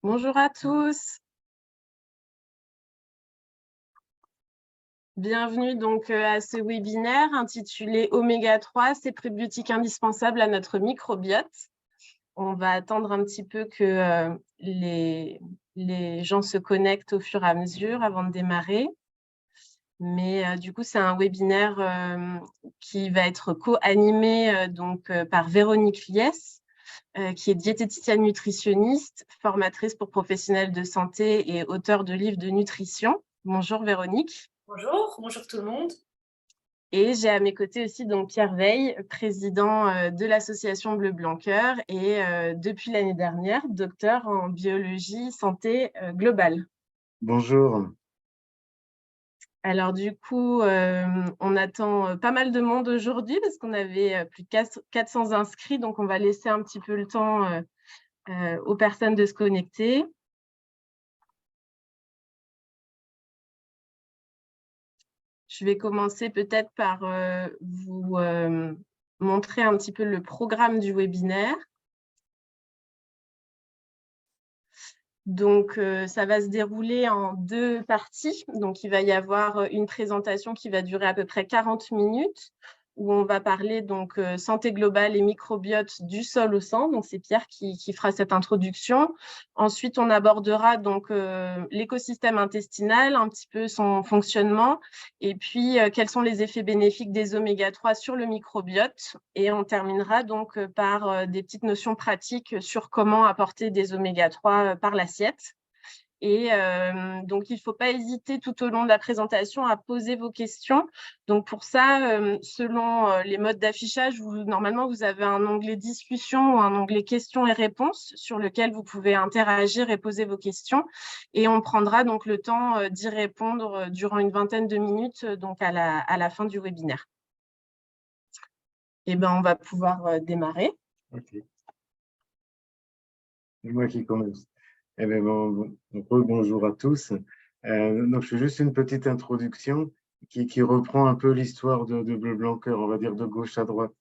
Bonjour à tous, bienvenue donc à ce webinaire intitulé Oméga 3, ces prébiotiques indispensables à notre microbiote. On va attendre un petit peu que les gens se connectent au fur et à mesure avant de démarrer. Mais du coup, c'est un webinaire qui va être co-animé par Véronique Liès, qui est diététicienne nutritionniste, formatrice pour professionnels de santé et auteure de livres de nutrition. Bonjour Véronique. Bonjour tout le monde. Et j'ai à mes côtés aussi donc Pierre Veil, président de l'association Bleu Blanc Cœur et depuis l'année dernière, docteur en biologie santé globale. Bonjour. Alors du coup, on attend pas mal de monde aujourd'hui parce qu'on avait plus de 400 inscrits, donc on va laisser un petit peu le temps aux personnes de se connecter. Je vais commencer peut-être par vous montrer un petit peu le programme du webinaire. Donc, ça va se dérouler en 2 parties. Donc, il va y avoir une présentation qui va durer à peu près 40 minutes où on va parler donc santé globale et microbiote du sol au sang. Donc, c'est Pierre qui fera cette introduction. Ensuite, on abordera donc l'écosystème intestinal, un petit peu son fonctionnement, et puis quels sont les effets bénéfiques des oméga 3 sur le microbiote. Et on terminera donc par des petites notions pratiques sur comment apporter des oméga 3 par l'assiette. Et donc, il ne faut pas hésiter tout au long de la présentation à poser vos questions. Donc, pour ça, selon les modes d'affichage, normalement, vous avez un onglet discussion ou un onglet questions et réponses sur lequel vous pouvez interagir et poser vos questions. Et on prendra donc le temps d'y répondre durant une vingtaine de minutes donc à la fin du webinaire. Et ben, on va pouvoir démarrer. Ok. C'est moi qui commence. Eh bien, bonjour à tous. Donc, je fais juste une petite introduction qui reprend un peu l'histoire de Bleu Blanc Cœur, on va dire de gauche à droite.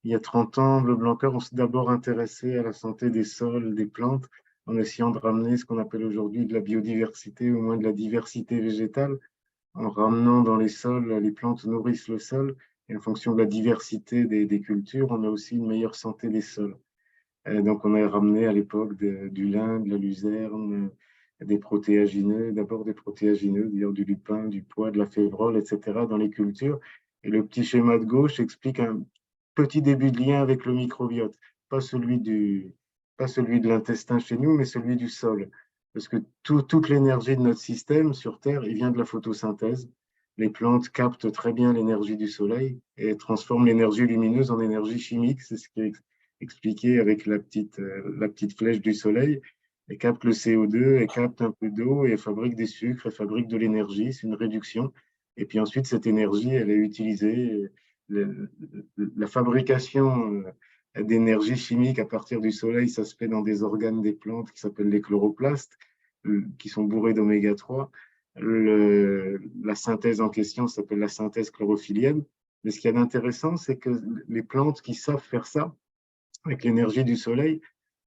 Il y a 30 ans, Bleu Blanc Cœur, on s'est d'abord intéressé à la santé des sols, des plantes, en essayant de ramener ce qu'on appelle aujourd'hui de la biodiversité, au moins de la diversité végétale, en ramenant dans les sols, les plantes nourrissent le sol, et en fonction de la diversité des cultures, on a aussi une meilleure santé des sols. Donc, on a ramené à l'époque du lin, de la luzerne, des protéagineux, d'abord des protéagineux, d'ailleurs du lupin, du pois, de la févrole, etc., dans les cultures. Et le petit schéma de gauche explique un petit début de lien avec le microbiote, pas celui de l'intestin chez nous, mais celui du sol. Parce que toute l'énergie de notre système sur Terre, il vient de la photosynthèse. Les plantes captent très bien l'énergie du soleil et transforment l'énergie lumineuse en énergie chimique. C'est ce qui est expliqué avec la petite flèche du soleil. Elle capte le CO2, elle capte un peu d'eau et elle fabrique des sucres, elle fabrique de l'énergie. C'est une réduction. Et puis ensuite, cette énergie, elle est utilisée. La fabrication d'énergie chimique à partir du soleil, ça se fait dans des organes des plantes qui s'appellent les chloroplastes, qui sont bourrés d'oméga 3. La synthèse en question s'appelle la synthèse chlorophyllienne. Mais ce qu'il y a d'intéressant, c'est que les plantes qui savent faire ça, avec l'énergie du soleil,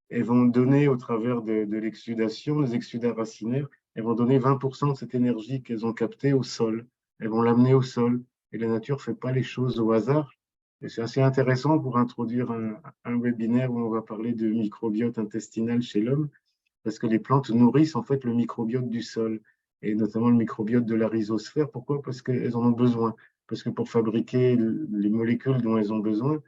elles vont donner au travers de l'exsudation, les exsudats racinaires, elles vont donner 20% de cette énergie qu'elles ont captée au sol. Elles vont l'amener au sol. Et la nature ne fait pas les choses au hasard. Et c'est assez intéressant pour introduire un webinaire où on va parler de microbiote intestinal chez l'homme, parce que les plantes nourrissent en fait le microbiote du sol, et notamment le microbiote de la rhizosphère. Pourquoi? Parce qu'elles en ont besoin. Parce que pour fabriquer les molécules dont elles ont besoin,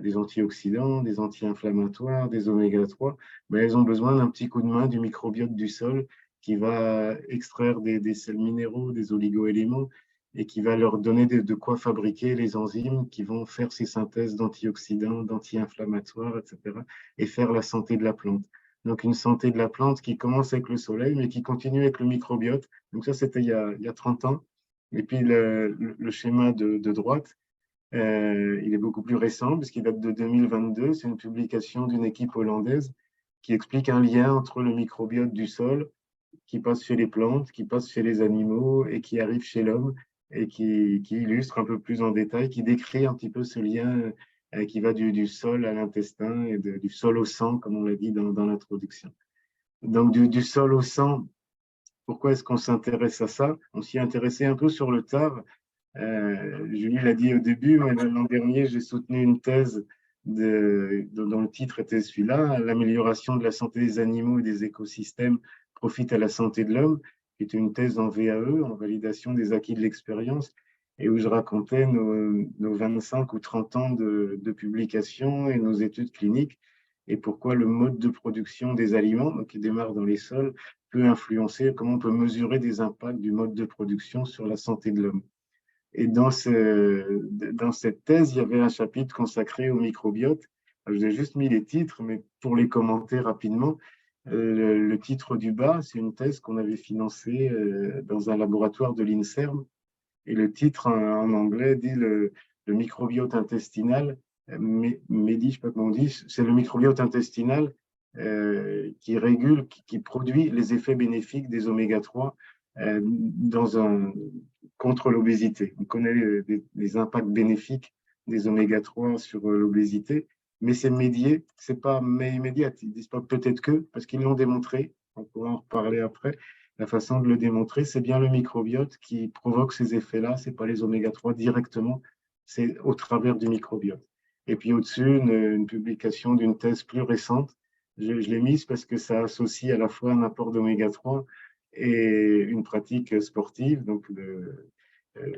des antioxydants, des anti-inflammatoires, des oméga 3, mais elles ont besoin d'un petit coup de main du microbiote du sol qui va extraire des sels minéraux, des oligoéléments, et qui va leur donner de quoi fabriquer les enzymes qui vont faire ces synthèses d'antioxydants, d'anti-inflammatoires, etc., et faire la santé de la plante. Donc, une santé de la plante qui commence avec le soleil, mais qui continue avec le microbiote. Donc, ça, c'était il y a 30 ans. Et puis, le schéma de droite, il est beaucoup plus récent, puisqu'il date de 2022. C'est une publication d'une équipe hollandaise qui explique un lien entre le microbiote du sol, qui passe chez les plantes, qui passe chez les animaux et qui arrive chez l'homme, et qui illustre un peu plus en détail, qui décrit un petit peu ce lien qui va du sol à l'intestin et du sol au sang, comme on l'a dit dans l'introduction. Donc, du sol au sang, pourquoi est-ce qu'on s'intéresse à ça? On s'y intéressait un peu sur le tard. Julie l'a dit au début, mais l'an dernier, j'ai soutenu une thèse dont le titre était celui-là, l'amélioration de la santé des animaux et des écosystèmes profite à la santé de l'homme, qui était une thèse en VAE, en validation des acquis de l'expérience, et où je racontais nos 25 ou 30 ans de publication et nos études cliniques, et pourquoi le mode de production des aliments, donc qui démarre dans les sols, peut influencer, comment on peut mesurer des impacts du mode de production sur la santé de l'homme. Et dans cette thèse, il y avait un chapitre consacré au microbiote. Je vous ai juste mis les titres, mais pour les commenter rapidement, le titre du bas, c'est une thèse qu'on avait financée dans un laboratoire de l'INSERM. Et le titre en anglais dit le microbiote intestinal, MEDI, je ne sais pas comment on dit, c'est le microbiote intestinal qui régule, qui produit les effets bénéfiques des oméga 3 contre l'obésité. On connaît les impacts bénéfiques des oméga 3 sur l'obésité, mais c'est médié, c'est pas immédiat. Ils disent pas peut-être que, parce qu'ils l'ont démontré, on pourra en reparler après. La façon de le démontrer, c'est bien le microbiote qui provoque ces effets-là, c'est pas les oméga 3 directement, c'est au travers du microbiote. Et puis au-dessus, une publication d'une thèse plus récente, je l'ai mise parce que ça associe à la fois un apport d'oméga 3 et une pratique sportive, donc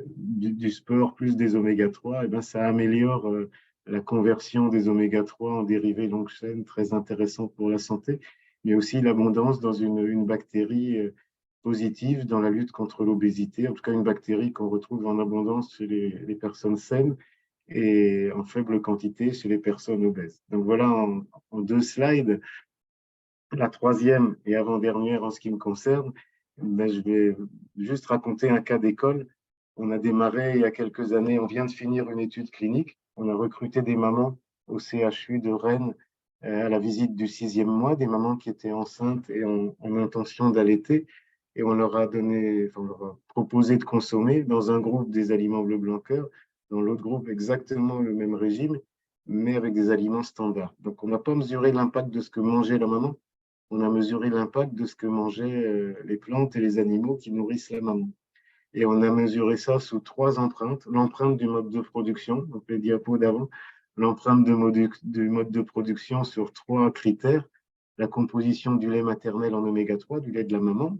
du sport plus des oméga 3, et ben ça améliore la conversion des oméga 3 en dérivés longue chaîne, très intéressant pour la santé, mais aussi l'abondance dans une bactérie positive dans la lutte contre l'obésité, en tout cas une bactérie qu'on retrouve en abondance chez les personnes saines et en faible quantité chez les personnes obèses. Donc voilà en 2 slides. La troisième et avant-dernière en ce qui me concerne, ben je vais juste raconter un cas d'école. On a démarré il y a quelques années, on vient de finir une étude clinique. On a recruté des mamans au CHU de Rennes à la visite du 6e mois, des mamans qui étaient enceintes et en intention d'allaiter. Et on leur a on leur a proposé de consommer dans un groupe des aliments bleu blanc cœur, dans l'autre groupe exactement le même régime, mais avec des aliments standards. Donc on n'a pas mesuré l'impact de ce que mangeait la maman, on a mesuré l'impact de ce que mangeaient les plantes et les animaux qui nourrissent la maman. Et on a mesuré ça sous 3 empreintes. L'empreinte du mode de production, donc les diapos d'avant, l'empreinte du mode de production sur 3 critères, la composition du lait maternel en oméga 3, du lait de la maman,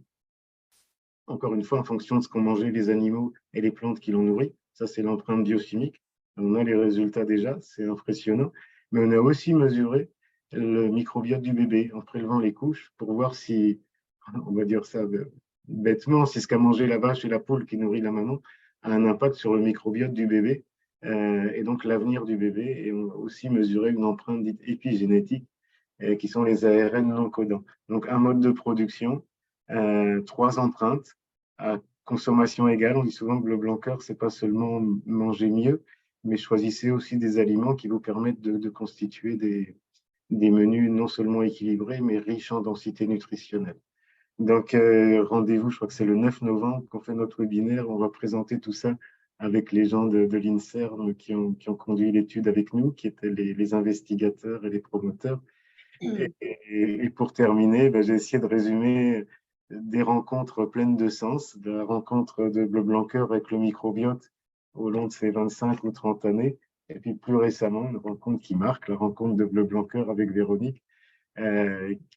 encore une fois en fonction de ce qu'ont mangé les animaux et les plantes qui l'ont nourri. Ça, c'est l'empreinte biochimique. On a les résultats déjà, c'est impressionnant. Mais on a aussi mesuré le microbiote du bébé en prélevant les couches pour voir si, on va dire ça bêtement, si ce qu'a mangé la vache et la poule qui nourrit la maman a un impact sur le microbiote du bébé et donc l'avenir du bébé. Et on a aussi mesuré une empreinte dite épigénétique qui sont les ARN non codants. Donc un mode de production, 3 empreintes à consommation égale. On dit souvent que le blanc cœur, c'est pas seulement manger mieux, mais choisissez aussi des aliments qui vous permettent de constituer des menus non seulement équilibrés, mais riches en densité nutritionnelle. Donc, rendez-vous, je crois que c'est le 9 novembre qu'on fait notre webinaire. On va présenter tout ça avec les gens de l'INSERM qui ont conduit l'étude avec nous, qui étaient les investigateurs et les promoteurs. Et pour terminer, ben, j'ai essayé de résumer des rencontres pleines de sens, de la rencontre de Bleu Blanc Cœur avec le microbiote au long de ces 25 ou 30 années, et puis plus récemment, une rencontre qui marque, la rencontre de Bleu Blanc Cœur avec Véronique,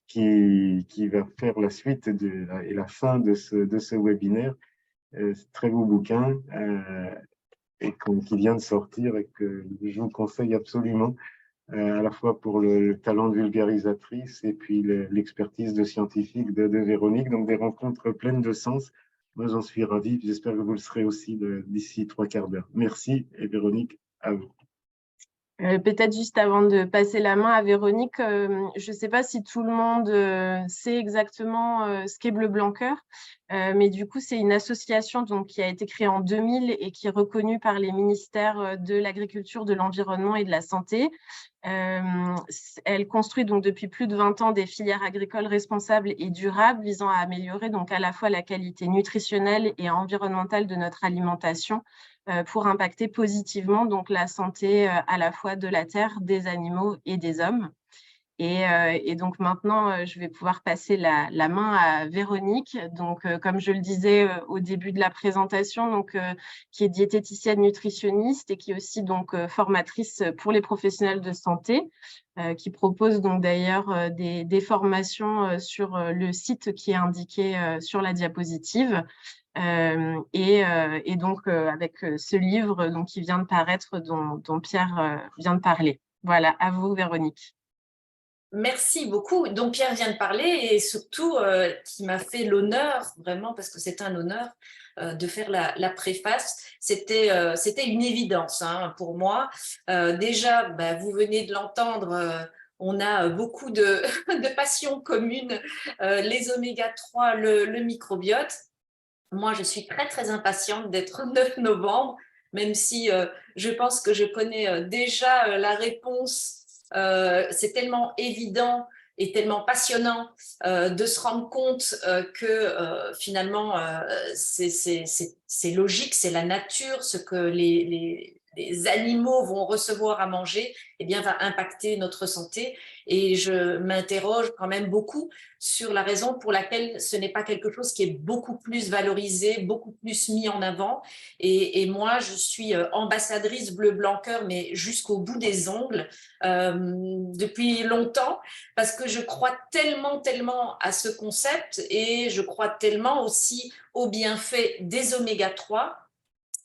qui va faire la suite et la fin de ce webinaire. Très beau bouquin et qui vient de sortir et que je vous conseille absolument, à la fois pour le talent de vulgarisatrice et puis l'expertise de scientifique de Véronique. Donc des rencontres pleines de sens. Moi, j'en suis ravi. J'espère que vous le serez aussi d'ici 3/4 d'heure. Merci et Véronique, à vous. Peut-être juste avant de passer la main à Véronique, je ne sais pas si tout le monde sait exactement ce qu'est Bleu Blanc Cœur, mais du coup, c'est une association donc, qui a été créée en 2000 et qui est reconnue par les ministères de l'Agriculture, de l'Environnement et de la Santé. Elle construit donc depuis plus de 20 ans des filières agricoles responsables et durables visant à améliorer donc à la fois la qualité nutritionnelle et environnementale de notre alimentation pour impacter positivement donc la santé à la fois de la terre, des animaux et des hommes. Et donc maintenant, je vais pouvoir passer la main à Véronique. Donc, comme je le disais au début de la présentation, donc, qui est diététicienne nutritionniste et qui est aussi donc, formatrice pour les professionnels de santé, qui propose donc d'ailleurs des formations sur le site qui est indiqué sur la diapositive. Et donc, avec ce livre donc, qui vient de paraître, dont Pierre vient de parler. Voilà, à vous, Véronique. Merci beaucoup. Donc Pierre vient de parler et surtout qui m'a fait l'honneur, vraiment, parce que c'est un honneur de faire la préface. C'était une évidence hein, pour moi. Déjà, bah, vous venez de l'entendre, on a beaucoup de, de passions communes, les oméga 3, le microbiote. Moi, je suis très, très impatiente d'être 9 novembre, même si je pense que je connais déjà la réponse. C'est tellement évident et tellement passionnant de se rendre compte que finalement, c'est logique, c'est la nature, ce que les animaux vont recevoir à manger, eh bien, va impacter notre santé. Et je m'interroge quand même beaucoup sur la raison pour laquelle ce n'est pas quelque chose qui est beaucoup plus valorisé, beaucoup plus mis en avant. Et moi, je suis ambassadrice Bleu Blanc Cœur, mais jusqu'au bout des ongles, depuis longtemps, parce que je crois tellement, tellement à ce concept et je crois tellement aussi aux bienfaits des oméga 3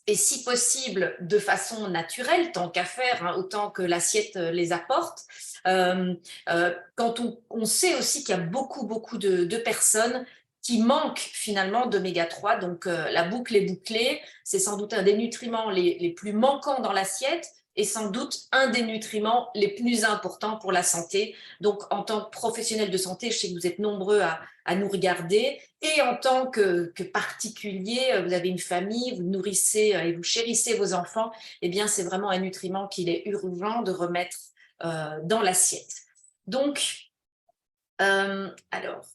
et si possible de façon naturelle, tant qu'à faire, hein, autant que l'assiette les apporte. Quand on sait aussi qu'il y a beaucoup, beaucoup de personnes qui manquent finalement d'oméga 3, donc la boucle est bouclée, c'est sans doute un des nutriments les plus manquants dans l'assiette et sans doute un des nutriments les plus importants pour la santé. Donc en tant que professionnel de santé, je sais que vous êtes nombreux à nous regarder, et en tant que particulier, vous avez une famille, vous nourrissez et vous chérissez vos enfants, eh bien c'est vraiment un nutriment qu'il est urgent de remettre dans l'assiette. Donc, alors,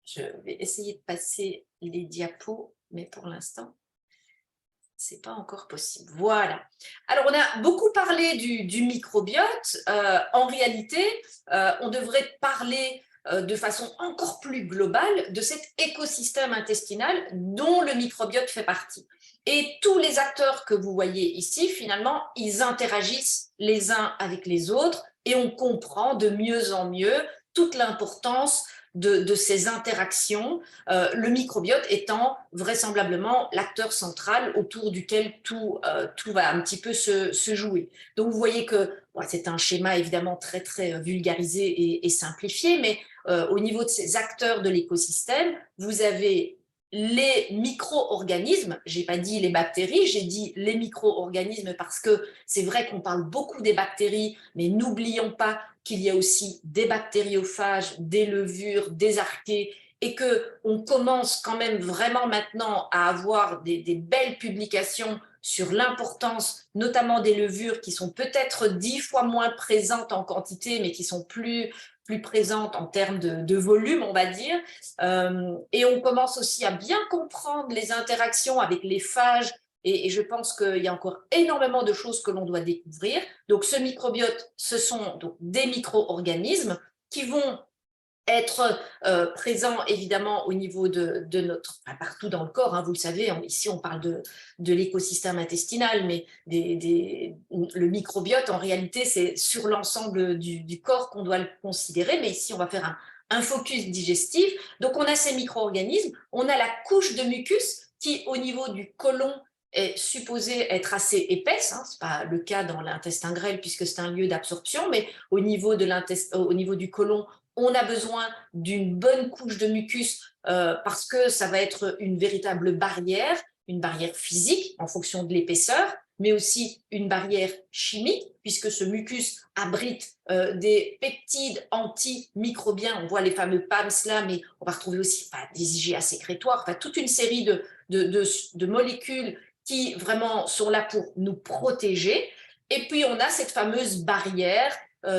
je vais essayer de passer les diapos, mais pour l'instant, c'est pas encore possible. Voilà. Alors, on a beaucoup parlé du microbiote. En réalité, on devrait parler de façon encore plus globale de cet écosystème intestinal dont le microbiote fait partie. Et tous les acteurs que vous voyez ici, finalement, ils interagissent les uns avec les autres et on comprend de mieux en mieux toute l'importance de ces interactions, le microbiote étant vraisemblablement l'acteur central autour duquel tout va un petit peu se jouer. Donc vous voyez que bon, c'est un schéma évidemment très très vulgarisé et simplifié, mais au niveau de ces acteurs de l'écosystème, vous avez les micro-organismes, j'ai pas dit les bactéries, j'ai dit les micro-organismes parce que c'est vrai qu'on parle beaucoup des bactéries, mais n'oublions pas qu'il y a aussi des bactériophages, des levures, des archées, et qu'on commence quand même vraiment maintenant à avoir des belles publications sur l'importance notamment des levures qui sont peut-être 10 fois moins présentes en quantité, mais qui sont plus présentes en termes de volume, on va dire. Et on commence aussi à bien comprendre les interactions avec les phages, et je pense qu'il y a encore énormément de choses que l'on doit découvrir. Donc ce microbiote, ce sont donc des micro-organismes qui vont être présents évidemment au niveau de notre, enfin, partout dans le corps, hein, vous le savez, ici on parle de l'écosystème intestinal, mais le microbiote en réalité c'est sur l'ensemble du corps qu'on doit le considérer, mais ici on va faire un focus digestif. Donc on a ces micro-organismes, on a la couche de mucus qui au niveau du côlon est supposée être assez épaisse, hein, ce n'est pas le cas dans l'intestin grêle puisque c'est un lieu d'absorption, mais au niveau du côlon, on a besoin d'une bonne couche de mucus parce que ça va être une véritable barrière, une barrière physique en fonction de l'épaisseur, mais aussi une barrière chimique, puisque ce mucus abrite des peptides antimicrobiens. On voit les fameux PAMS là, mais on va retrouver aussi des IgA sécrétoires, toute une série de molécules qui vraiment sont là pour nous protéger. Et puis, on a cette fameuse barrière,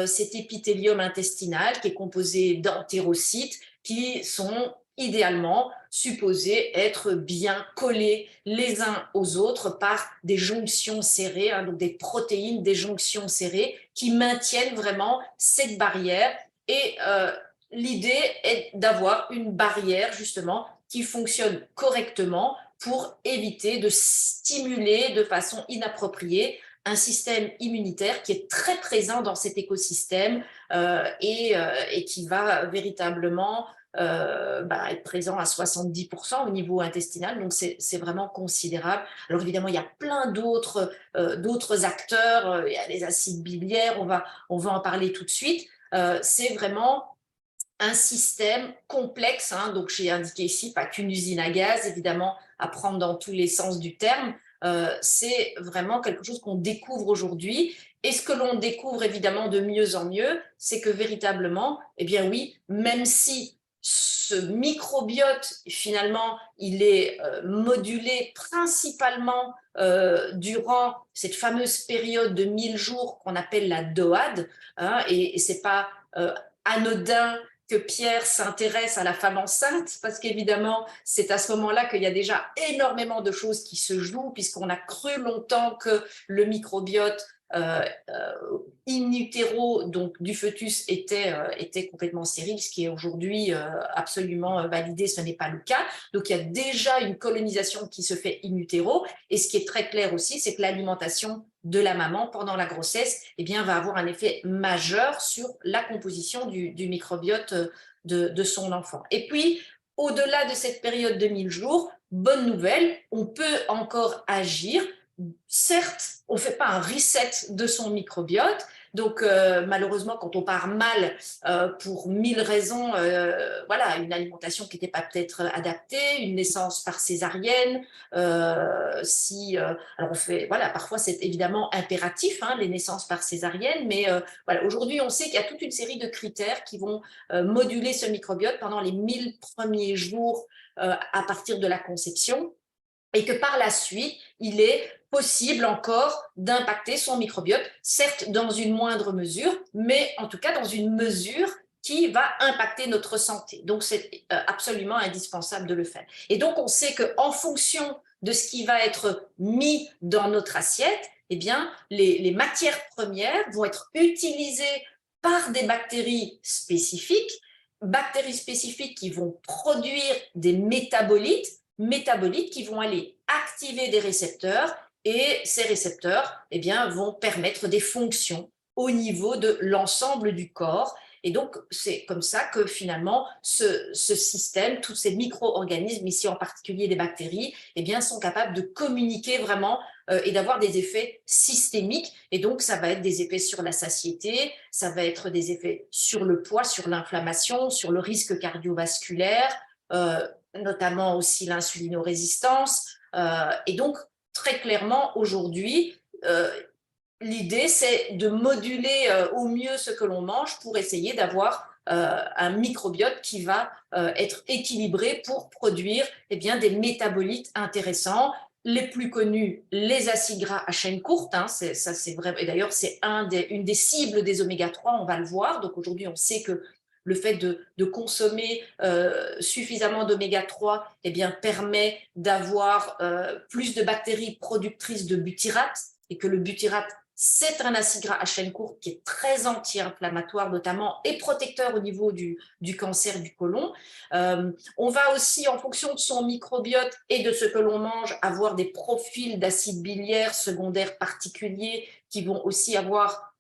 cet épithélium intestinal qui est composé d'entérocytes qui sont idéalement supposés être bien collés les uns aux autres par des jonctions serrées, hein, donc des protéines, des jonctions serrées qui maintiennent vraiment cette barrière Et l'idée est d'avoir une barrière justement qui fonctionne correctement pour éviter de stimuler de façon inappropriée un système immunitaire qui est très présent dans cet écosystème et qui va véritablement être présent à 70% au niveau intestinal, donc c'est vraiment considérable. Alors évidemment, il y a plein d'autres acteurs, il y a les acides biliaires, on va en parler tout de suite. C'est vraiment un système complexe, hein, donc j'ai indiqué ici, pas qu'une usine à gaz, évidemment, à prendre dans tous les sens du terme. C'est vraiment quelque chose qu'on découvre aujourd'hui. Et ce que l'on découvre évidemment de mieux en mieux, c'est que véritablement, eh bien oui, même si ce microbiote, finalement, il est modulé principalement durant cette fameuse période de 1000 jours qu'on appelle la DOAD, hein, et ce n'est pas anodin que Pierre s'intéresse à la femme enceinte, parce qu'évidemment, c'est à ce moment-là qu'il y a déjà énormément de choses qui se jouent, puisqu'on a cru longtemps que le microbiote in utero, donc du fœtus, était complètement stérile, ce qui est aujourd'hui absolument validé, ce n'est pas le cas. Donc il y a déjà une colonisation qui se fait in utero, et ce qui est très clair aussi, c'est que l'alimentation de la maman pendant la grossesse va avoir un effet majeur sur la composition du microbiote de son enfant. Et puis, au-delà de cette période de 1000 jours, bonne nouvelle, on peut encore agir. Certes, on ne fait pas un reset de son microbiote, donc malheureusement, quand on part mal pour 1000 raisons, voilà, une alimentation qui n'était pas peut-être adaptée, une naissance par césarienne, alors on fait, voilà, parfois c'est évidemment impératif, hein, les naissances par césarienne, mais voilà, aujourd'hui on sait qu'il y a toute une série de critères qui vont moduler ce microbiote pendant les 1000 premiers jours à partir de la conception, et que par la suite, il est possible encore d'impacter son microbiote, certes dans une moindre mesure, mais en tout cas dans une mesure qui va impacter notre santé. Donc, c'est absolument indispensable de le faire. Et donc, on sait qu'en fonction de ce qui va être mis dans notre assiette, eh bien, les matières premières vont être utilisées par des bactéries spécifiques qui vont produire des métabolites qui vont aller activer des récepteurs, et ces récepteurs vont permettre des fonctions au niveau de l'ensemble du corps. Et donc, c'est comme ça que finalement, ce système, tous ces micro-organismes, ici en particulier les bactéries, sont capables de communiquer vraiment et d'avoir des effets systémiques. Et donc, ça va être des effets sur la satiété, ça va être des effets sur le poids, sur l'inflammation, sur le risque cardiovasculaire, notamment aussi l'insulinorésistance. Et donc, très clairement, aujourd'hui, l'idée, c'est de moduler au mieux ce que l'on mange pour essayer d'avoir un microbiote qui va être équilibré pour produire des métabolites intéressants. Les plus connus, les acides gras à chaîne courte, hein, ça c'est vrai, et d'ailleurs c'est une des cibles des oméga-3, on va le voir. Donc aujourd'hui, on sait que le fait de consommer suffisamment d'oméga-3 permet d'avoir plus de bactéries productrices de butyrate, et que le butyrate, c'est un acide gras à chaîne courte qui est très anti-inflammatoire notamment et protecteur au niveau du cancer du côlon. On va aussi, en fonction de son microbiote et de ce que l'on mange, avoir des profils d'acides biliaires secondaires particuliers qui vont aussi avoir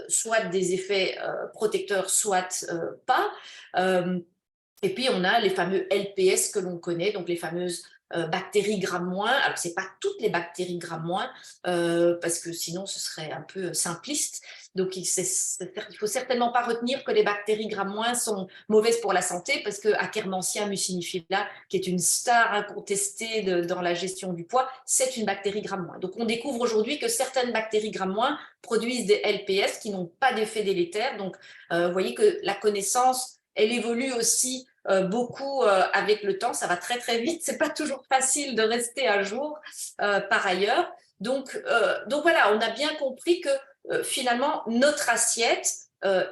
soit des effets protecteurs, soit pas. Et puis, on a les fameux LPS que l'on connaît, donc les fameuses bactéries Gram-. Alors, ce n'est pas toutes les bactéries Gram-, parce que sinon, ce serait un peu simpliste. Donc, il ne faut certainement pas retenir que les bactéries Gram- sont mauvaises pour la santé, parce que Akkermansia mucinifila, qui est une star incontestée dans la gestion du poids, c'est une bactérie Gram-. Donc, on découvre aujourd'hui que certaines bactéries Gram- produisent des LPS qui n'ont pas d'effet délétère. Donc, vous voyez que la connaissance, elle évolue aussi beaucoup avec le temps, ça va très très vite, c'est pas toujours facile de rester à jour par ailleurs. Donc voilà, on a bien compris que finalement notre assiette,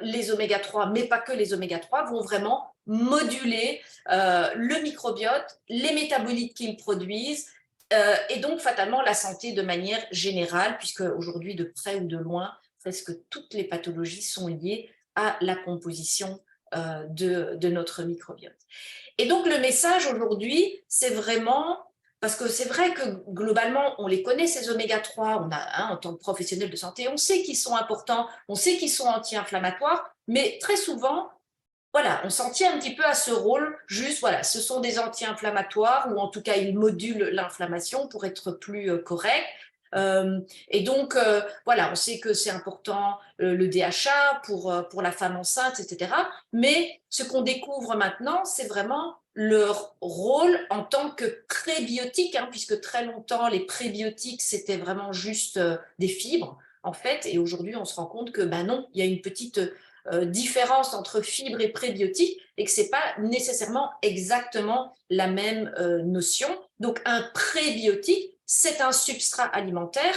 les oméga-3, mais pas que les oméga-3, vont vraiment moduler le microbiote, les métabolites qu'ils produisent, et donc fatalement la santé de manière générale, puisque aujourd'hui de près ou de loin, presque toutes les pathologies sont liées à la composition de notre microbiote. Et donc, le message aujourd'hui, c'est vraiment, parce que c'est vrai que globalement, on les connaît, ces oméga-3, en tant que professionnel de santé, on sait qu'ils sont importants, on sait qu'ils sont anti-inflammatoires, mais très souvent, voilà, on s'en tient un petit peu à ce rôle, juste, voilà, ce sont des anti-inflammatoires, ou en tout cas, ils modulent l'inflammation pour être plus correct. Et donc, voilà, on sait que c'est important le DHA pour la femme enceinte, etc. Mais ce qu'on découvre maintenant, c'est vraiment leur rôle en tant que prébiotique, puisque très longtemps, les prébiotiques, c'était vraiment juste des fibres, en fait. Et aujourd'hui, on se rend compte que, ben non, il y a une petite différence entre fibres et prébiotiques et que ce n'est pas nécessairement exactement la même notion. Donc, un prébiotique, c'est un substrat alimentaire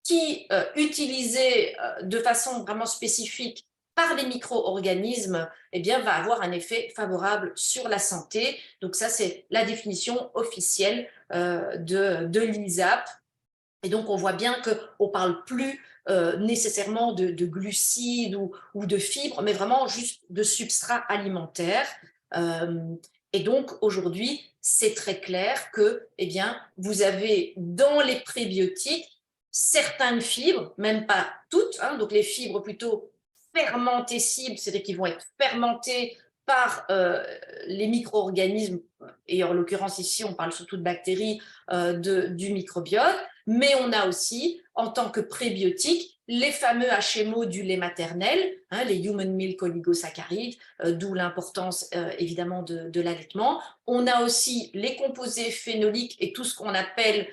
qui, utilisé de façon vraiment spécifique par les micro-organismes, eh bien, va avoir un effet favorable sur la santé. Donc ça, c'est la définition officielle de l'INSAP. Et donc, on voit bien qu'on ne parle plus nécessairement de glucides ou de fibres, mais vraiment juste de substrats alimentaires. Et donc, aujourd'hui, c'est très clair que, eh bien, vous avez dans les prébiotiques certaines fibres, même pas toutes, donc les fibres plutôt fermentescibles, c'est-à-dire qui vont être fermentées par les micro-organismes, et en l'occurrence ici, on parle surtout de bactéries du microbiote, mais on a aussi, en tant que prébiotiques, les fameux HMO du lait maternel, les Human Milk Oligosaccharides, d'où l'importance évidemment de l'allaitement. On a aussi les composés phénoliques et tout ce qu'on appelle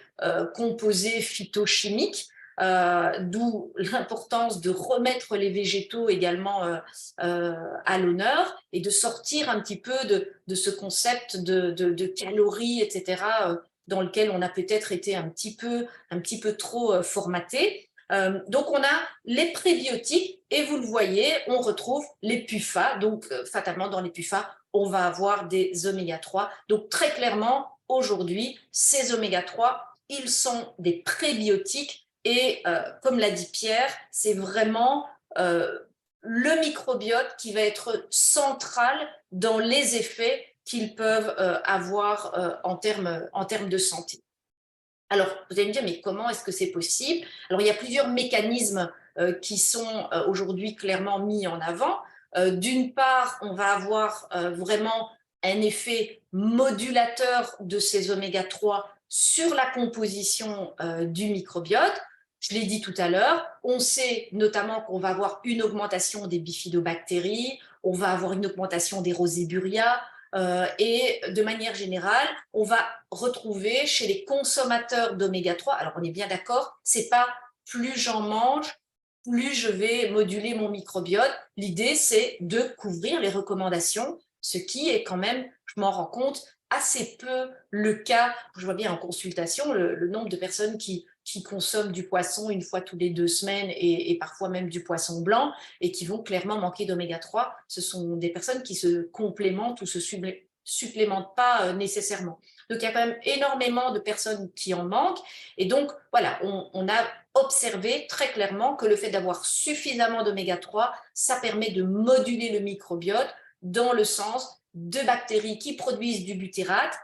composés phytochimiques, d'où l'importance de remettre les végétaux également à l'honneur et de sortir un petit peu de ce concept de calories, etc., dans lequel on a peut-être été un petit peu trop formaté. Donc, on a les prébiotiques et vous le voyez, on retrouve les PUFA. Donc, fatalement, dans les PUFA, on va avoir des oméga-3. Donc, très clairement, aujourd'hui, ces oméga-3, ils sont des prébiotiques et, comme l'a dit Pierre, c'est vraiment le microbiote qui va être central dans les effets qu'ils peuvent avoir en termes de santé. Alors, vous allez me dire, mais comment est-ce que c'est possible? Alors, il y a plusieurs mécanismes qui sont aujourd'hui clairement mis en avant. D'une part, on va avoir vraiment un effet modulateur de ces oméga-3 sur la composition du microbiote. Je l'ai dit tout à l'heure, on sait notamment qu'on va avoir une augmentation des bifidobactéries, on va avoir une augmentation des roséburia, et de manière générale, on va retrouver chez les consommateurs d'oméga-3, alors on est bien d'accord, c'est pas plus j'en mange, plus je vais moduler mon microbiote. L'idée, c'est de couvrir les recommandations, ce qui est quand même, je m'en rends compte, assez peu le cas. Je vois bien en consultation le nombre de personnes qui consomment du poisson une fois tous les 2 semaines et parfois même du poisson blanc et qui vont clairement manquer d'oméga-3. Ce sont des personnes qui se complémentent ou se supplémentent pas nécessairement. Donc, il y a quand même énormément de personnes qui en manquent. Et donc, voilà, on a observé très clairement que le fait d'avoir suffisamment d'oméga-3, ça permet de moduler le microbiote dans le sens de bactéries qui produisent du butyrate,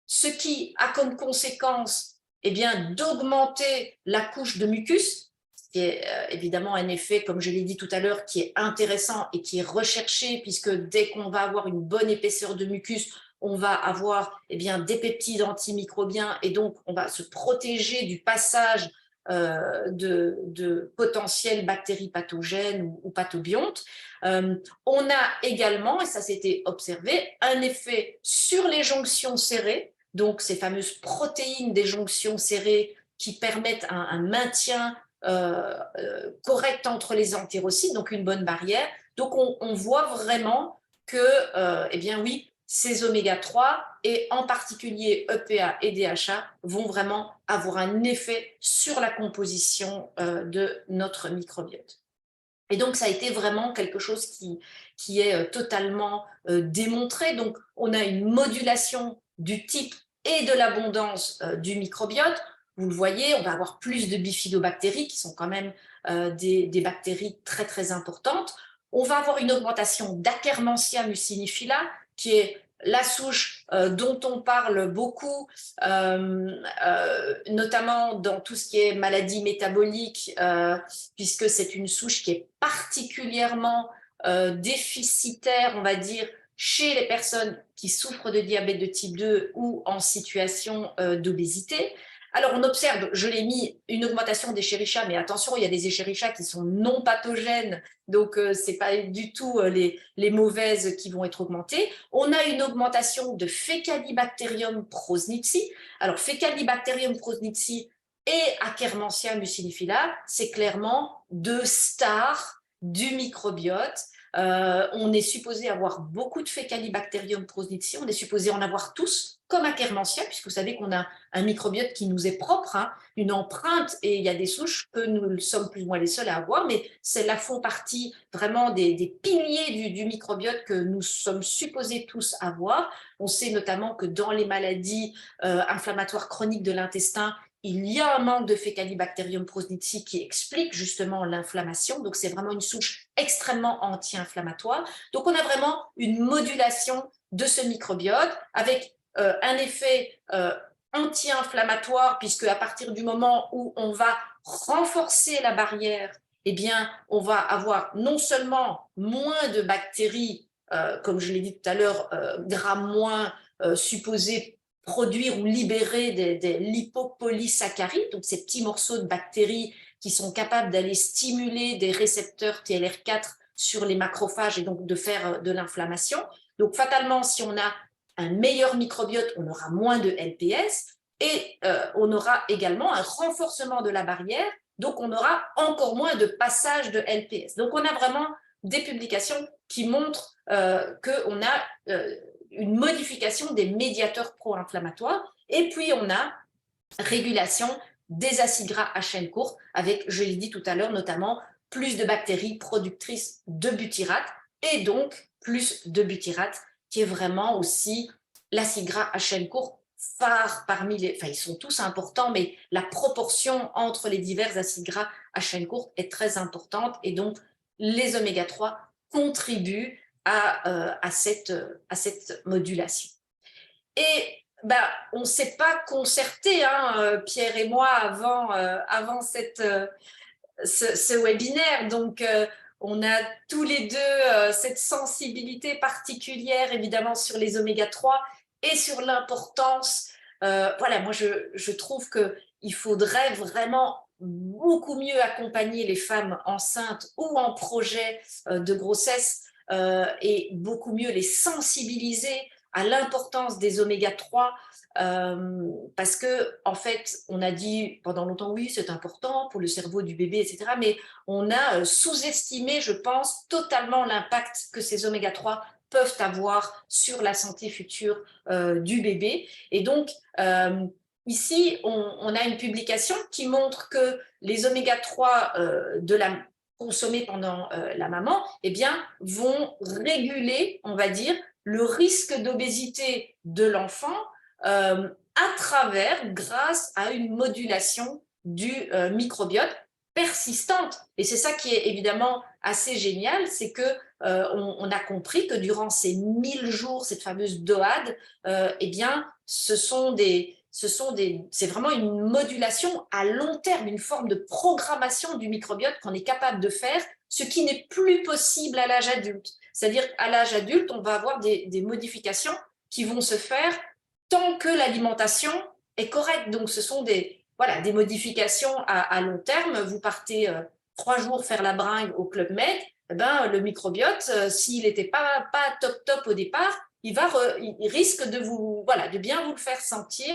ce qui a comme conséquence d'augmenter la couche de mucus, ce qui est évidemment un effet, comme je l'ai dit tout à l'heure, qui est intéressant et qui est recherché, puisque dès qu'on va avoir une bonne épaisseur de mucus, on va avoir des peptides antimicrobiens et donc on va se protéger du passage de potentielles bactéries pathogènes ou pathobiontes. On a également, et ça s'était observé, un effet sur les jonctions serrées, donc ces fameuses protéines des jonctions serrées qui permettent un maintien correct entre les entérocytes, donc une bonne barrière. Donc on voit vraiment que, oui, ces oméga-3 et en particulier EPA et DHA vont vraiment avoir un effet sur la composition de notre microbiote. Et donc, ça a été vraiment quelque chose qui est totalement démontré. Donc, on a une modulation du type et de l'abondance du microbiote. Vous le voyez, on va avoir plus de bifidobactéries qui sont quand même des bactéries très, très importantes. On va avoir une augmentation d'Akkermansia muciniphylla, qui est la souche dont on parle beaucoup, notamment dans tout ce qui est maladie métabolique, puisque c'est une souche qui est particulièrement déficitaire, on va dire, chez les personnes qui souffrent de diabète de type 2 ou en situation d'obésité. Alors, on observe, je l'ai mis, une augmentation des Escherichia, mais attention, il y a des Escherichia qui sont non pathogènes, donc ce n'est pas du tout les mauvaises qui vont être augmentées. On a une augmentation de Faecalibacterium prausnitzii. Alors, Faecalibacterium prausnitzii et Akkermansia muciniphylla, c'est clairement deux stars du microbiote. On est supposé avoir beaucoup de Faecalibacterium prausnitzii, on est supposé en avoir tous, comme Akkermansia, puisque vous savez qu'on a un microbiote qui nous est propre, hein, une empreinte, et il y a des souches que nous sommes plus ou moins les seuls à avoir, mais celles-là font partie vraiment des piliers du microbiote que nous sommes supposés tous avoir. On sait notamment que dans les maladies inflammatoires chroniques de l'intestin, il y a un manque de Faecalibacterium prausnitzii qui explique justement l'inflammation. Donc, c'est vraiment une souche extrêmement anti-inflammatoire. Donc, on a vraiment une modulation de ce microbiote avec un effet anti-inflammatoire, puisque à partir du moment où on va renforcer la barrière, eh bien, on va avoir non seulement moins de bactéries, comme je l'ai dit tout à l'heure, grammes moins supposés produire ou libérer des lipopolysaccharides, donc ces petits morceaux de bactéries qui sont capables d'aller stimuler des récepteurs TLR4 sur les macrophages et donc de faire de l'inflammation. Donc fatalement, si on a un meilleur microbiote, on aura moins de LPS et on aura également un renforcement de la barrière, donc on aura encore moins de passage de LPS. Donc on a vraiment des publications qui montrent qu'on a une modification des médiateurs pro-inflammatoires. Et puis, on a régulation des acides gras à chaîne courte avec, je l'ai dit tout à l'heure, notamment plus de bactéries productrices de butyrate et donc plus de butyrate qui est vraiment aussi l'acide gras à chaîne courte phare parmi les... Enfin, ils sont tous importants, mais la proportion entre les divers acides gras à chaîne courte est très importante et donc les oméga-3 contribuent à cette modulation. Et on ne s'est pas concerté, hein, Pierre et moi, avant ce webinaire. Donc, on a tous les deux cette sensibilité particulière, évidemment, sur les oméga-3 et sur l'importance. Voilà, moi, je trouve qu'il faudrait vraiment beaucoup mieux accompagner les femmes enceintes ou en projet de grossesse et beaucoup mieux les sensibiliser à l'importance des oméga-3 parce que en fait, on a dit pendant longtemps oui, c'est important pour le cerveau du bébé, etc. Mais on a sous-estimé, je pense, totalement l'impact que ces oméga-3 peuvent avoir sur la santé future du bébé. Et donc, ici, on a une publication qui montre que les oméga-3 consommés pendant la maman, eh bien, vont réguler, on va dire, le risque d'obésité de l'enfant grâce à une modulation du microbiote persistante. Et c'est ça qui est évidemment assez génial, c'est que on a compris que durant ces 1000 jours, cette fameuse DOAD, eh bien, c'est vraiment une modulation à long terme, une forme de programmation du microbiote qu'on est capable de faire, ce qui n'est plus possible à l'âge adulte. C'est-à-dire qu'à l'âge adulte, on va avoir des modifications qui vont se faire tant que l'alimentation est correcte. Donc, ce sont des modifications à long terme. Vous partez 3 jours faire la bringue au Club Med, le microbiote, s'il n'était pas top au départ, il risque de bien vous le faire sentir.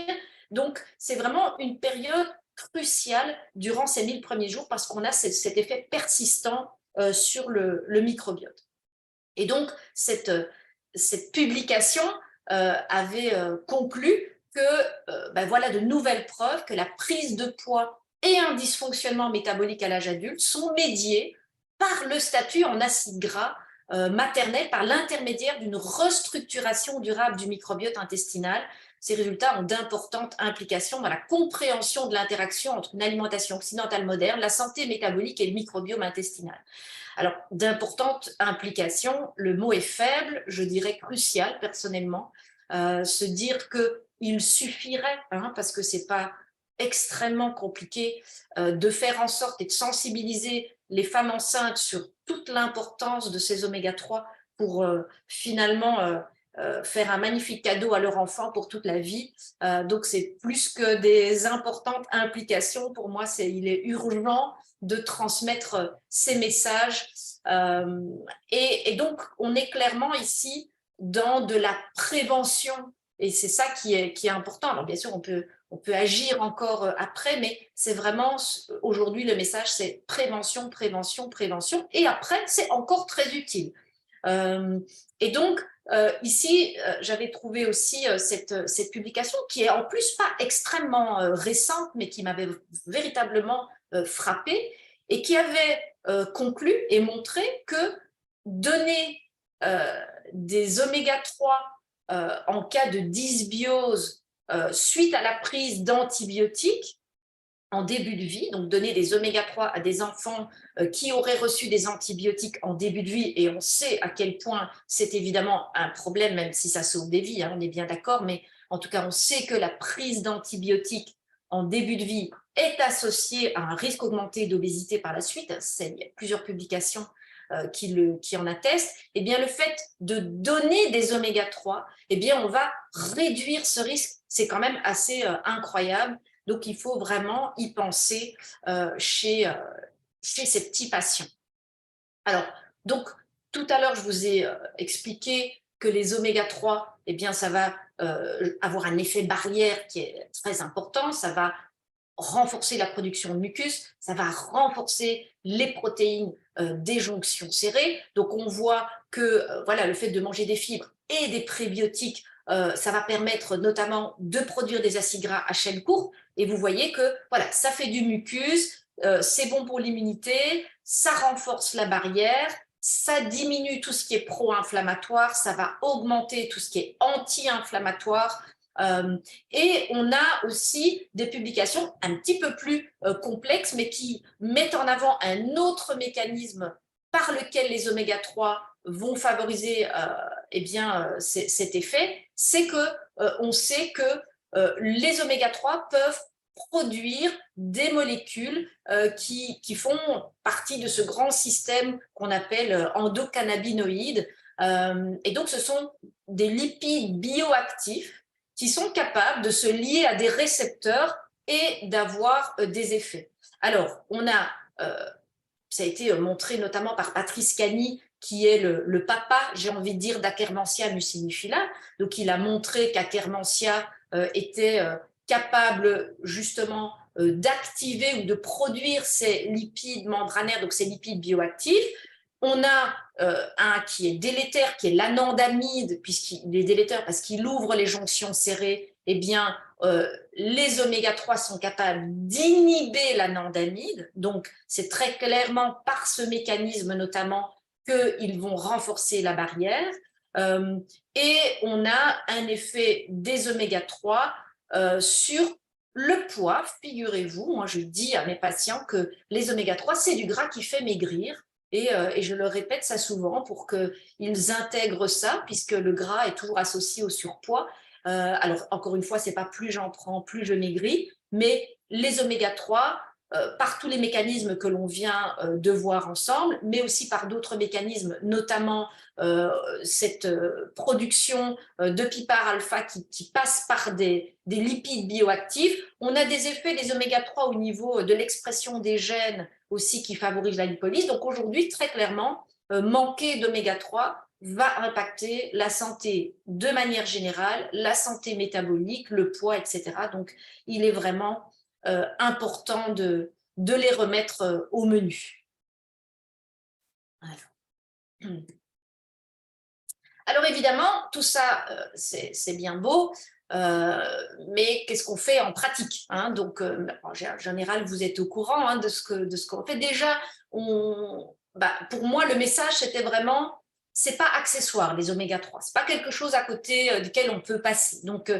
Donc, c'est vraiment une période cruciale durant ces 1000 premiers jours parce qu'on a cet effet persistant sur le microbiote. Et donc, cette publication avait conclu que de nouvelles preuves que la prise de poids et un dysfonctionnement métabolique à l'âge adulte sont médiés par le statut en acide gras maternel, par l'intermédiaire d'une restructuration durable du microbiote intestinal. ces résultats ont d'importantes implications dans la compréhension de l'interaction entre une alimentation occidentale moderne, la santé métabolique et le microbiome intestinal. Alors, d'importantes implications, le mot est faible, je dirais crucial personnellement, se dire qu'il suffirait, parce que ce n'est pas extrêmement compliqué, de faire en sorte et de sensibiliser les femmes enceintes sur toute l'importance de ces oméga-3 pour finalement faire un magnifique cadeau à leur enfant pour toute la vie. Donc, c'est plus que des importantes implications. Pour moi, il est urgent de transmettre ces messages. Et donc, on est clairement ici dans de la prévention. Et c'est ça qui est important. Alors, bien sûr, on peut agir encore après, mais c'est vraiment, aujourd'hui, le message, c'est prévention, prévention, prévention. Et après, c'est encore très utile. Et donc, ici, j'avais trouvé aussi cette publication qui est en plus pas extrêmement récente, mais qui m'avait véritablement frappée et qui avait conclu et montré que donner des oméga-3 en cas de dysbiose suite à la prise d'antibiotiques en début de vie, donc donner des oméga-3 à des enfants qui auraient reçu des antibiotiques en début de vie, et on sait à quel point c'est évidemment un problème, même si ça sauve des vies, on est bien d'accord, mais en tout cas, on sait que la prise d'antibiotiques en début de vie est associée à un risque augmenté d'obésité par la suite. Il y a plusieurs publications qui en attestent. Eh bien, le fait de donner des oméga-3, eh bien, on va réduire ce risque. C'est quand même assez incroyable. Donc, il faut vraiment y penser chez ces petits patients. Alors, donc, tout à l'heure, je vous ai expliqué que les oméga-3, eh bien, ça va avoir un effet barrière qui est très important. Ça va renforcer la production de mucus, ça va renforcer les protéines des jonctions serrées. Donc, on voit que voilà, le fait de manger des fibres et des prébiotiques, ça va permettre notamment de produire des acides gras à chaîne courte. Et vous voyez que voilà, ça fait du mucus, c'est bon pour l'immunité, ça renforce la barrière, ça diminue tout ce qui est pro-inflammatoire, ça va augmenter tout ce qui est anti-inflammatoire. Et on a aussi des publications un petit peu plus complexes, mais qui mettent en avant un autre mécanisme par lequel les oméga-3 vont favoriser eh bien, cet effet, c'est qu'on sait que les oméga-3 peuvent produire des molécules qui font partie de ce grand système qu'on appelle endocannabinoïdes. Et donc, ce sont des lipides bioactifs qui sont capables de se lier à des récepteurs et d'avoir des effets. Alors, ça a été montré notamment par Patrice Cani, qui est le papa, j'ai envie de dire, d'Akkermansia mucinifila. Donc, il a montré qu'Akkermansia était capable justement d'activer ou de produire ces lipides membranaires, donc ces lipides bioactifs. On a un qui est délétère, qui est l'anandamide, puisqu'il est délétère parce qu'il ouvre les jonctions serrées. Eh bien, les oméga-3 sont capables d'inhiber l'anandamide. Donc, c'est très clairement par ce mécanisme notamment qu'ils vont renforcer la barrière. Et on a un effet des oméga-3 sur le poids. Figurez-vous, moi je dis à mes patients que les oméga-3, c'est du gras qui fait maigrir. Et je leur répète ça souvent pour qu'ils intègrent ça, puisque le gras est toujours associé au surpoids. Alors, encore une fois, ce n'est pas plus j'en prends, plus je maigris, mais les oméga-3, par tous les mécanismes que l'on vient de voir ensemble, mais aussi par d'autres mécanismes, notamment cette production de PIPAR alpha qui passe par des lipides bioactifs. On a des effets des oméga-3 au niveau de l'expression des gènes aussi qui favorisent la lipolyse. Donc aujourd'hui, très clairement, manquer d'oméga-3 va impacter la santé de manière générale, la santé métabolique, le poids, etc. Donc, il est vraiment important de les remettre au menu. Alors évidemment, tout ça, c'est bien beau, mais qu'est-ce qu'on fait en pratique, Donc, en général, vous êtes au courant de ce qu'on fait. Déjà, pour moi, le message, c'était vraiment, c'est pas accessoire, les oméga-3. C'est pas quelque chose à côté duquel on peut passer. Donc,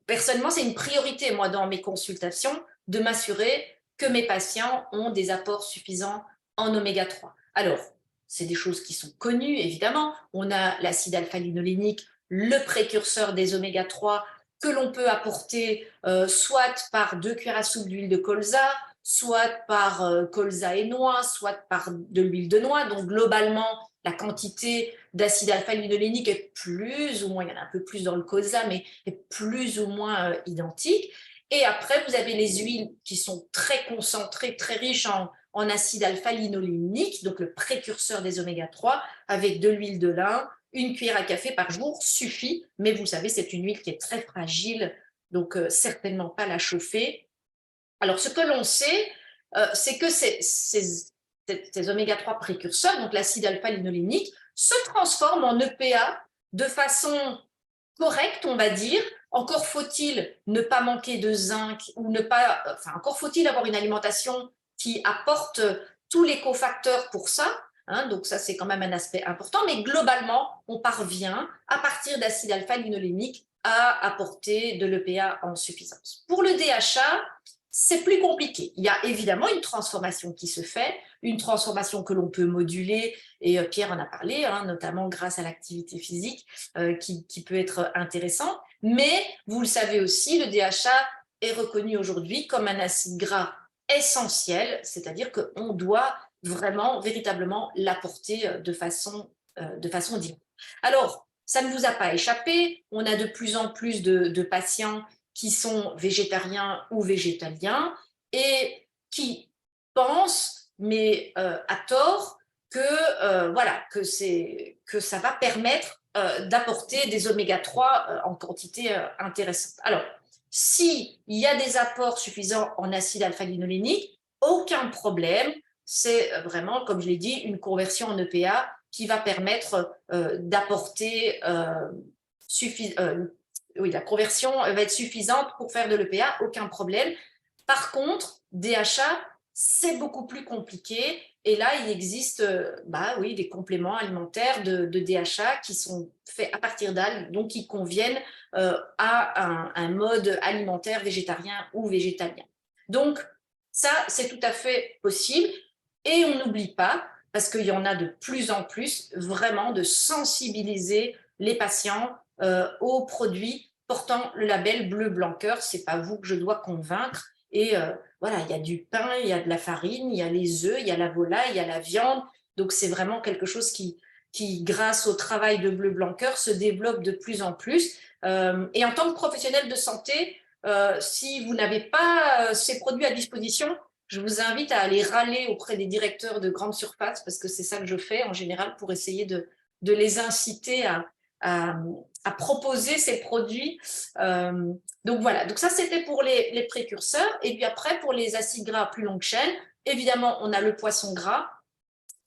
personnellement, c'est une priorité, moi, dans mes consultations, de m'assurer que mes patients ont des apports suffisants en oméga 3. Alors, c'est des choses qui sont connues, évidemment. On a l'acide alpha-linolénique, le précurseur des oméga 3, que l'on peut apporter soit par 2 cuillères à soupe d'huile de colza, soit par colza et noix, soit par de l'huile de noix. Donc, globalement, la quantité d'acide alpha-linolénique est plus ou moins, il y en a un peu plus dans le colza, mais est plus ou moins identique. Et après, vous avez les huiles qui sont très concentrées, très riches en acide alpha-linolénique, donc le précurseur des oméga 3, avec de l'huile de lin, 1 cuillère à café par jour suffit, mais vous savez, c'est une huile qui est très fragile, donc certainement pas la chauffer. Alors, ce que l'on sait, c'est que ces oméga 3 précurseurs, donc l'acide alpha-linolénique, se transforment en EPA de façon correcte, on va dire. Encore faut-il ne pas manquer de zinc ou ne pas, enfin, encore faut-il avoir une alimentation qui apporte tous les cofacteurs pour ça. Hein, donc ça, c'est quand même un aspect important. Mais globalement, on parvient, à partir d'acide alpha-linolénique, à apporter de l'EPA en suffisance. Pour le DHA, c'est plus compliqué. Il y a évidemment une transformation qui se fait, une transformation que l'on peut moduler, et Pierre en a parlé, hein, notamment grâce à l'activité physique, qui peut être intéressant. Mais vous le savez aussi, le DHA est reconnu aujourd'hui comme un acide gras essentiel, c'est-à-dire qu'on doit vraiment, véritablement l'apporter de façon directe. Alors, ça ne vous a pas échappé, on a de plus en plus de patients qui sont végétariens ou végétaliens et qui pensent, mais à tort, voilà, que ça va permettre d'apporter des oméga 3 en quantité intéressante. Alors, s'il y a des apports suffisants en acide alpha-linolénique, aucun problème. C'est vraiment, comme je l'ai dit, une conversion en EPA qui va permettre d'apporter oui, la conversion va être suffisante pour faire de l'EPA, aucun problème. Par contre, DHA, c'est beaucoup plus compliqué. Et là, il existe oui, des compléments alimentaires de DHA qui sont faits à partir d'algues, donc qui conviennent à un mode alimentaire végétarien ou végétalien. Donc, ça, c'est tout à fait possible. Et on n'oublie pas, parce qu'il y en a de plus en plus, vraiment de sensibiliser les patients aux produits portant le label bleu blanc cœur. C'est pas vous que je dois convaincre. Et voilà, il y a du pain, il y a de la farine, il y a les œufs, il y a la volaille, il y a la viande. Donc c'est vraiment quelque chose qui, grâce au travail de bleu blanc cœur, se développe de plus en plus. Et en tant que professionnel de santé, si vous n'avez pas ces produits à disposition, je vous invite à aller râler auprès des directeurs de grandes surfaces, parce que c'est ça que je fais en général pour essayer de les inciter à proposer ces produits. Donc voilà, donc ça c'était pour les précurseurs. Et puis après, pour les acides gras à plus longue chaîne, évidemment, on a le poisson gras,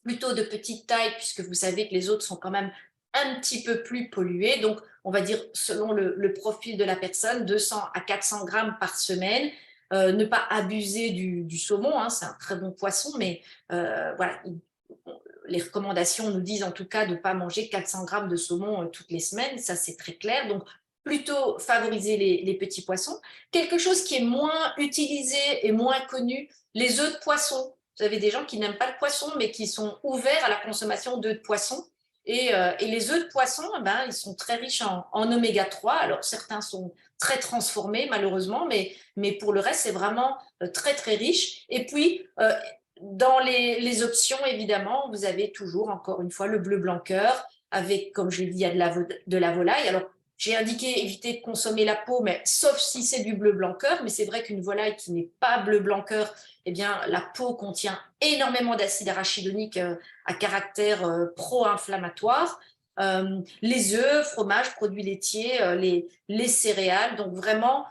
plutôt de petite taille, puisque vous savez que les autres sont quand même un petit peu plus pollués. Donc, on va dire, selon le profil de la personne, 200 à 400 grammes par semaine. Ne pas abuser du saumon, hein, c'est un très bon poisson, mais voilà, les recommandations nous disent en tout cas de ne pas manger 400 grammes de saumon toutes les semaines, ça c'est très clair. Donc, plutôt favoriser les petits poissons. Quelque chose qui est moins utilisé et moins connu, les œufs de poisson. Vous avez des gens qui n'aiment pas le poisson, mais qui sont ouverts à la consommation d'œufs de poisson. Et les œufs de poisson, ils sont très riches en oméga 3. Alors, certains sont très transformés, malheureusement, mais pour le reste, c'est vraiment très, très riche. Et puis, dans les options, évidemment, vous avez toujours, encore une fois, le bleu blanc cœur, avec, comme je l'ai dit, il y a de la volaille. Alors, j'ai indiqué éviter de consommer la peau, mais sauf si c'est du bleu blanc cœur. Mais c'est vrai qu'une volaille qui n'est pas bleu blanc cœur, eh bien, la peau contient énormément d'acide arachidonique à caractère pro-inflammatoire. Les œufs, fromages, produits laitiers, les céréales. Donc, vraiment,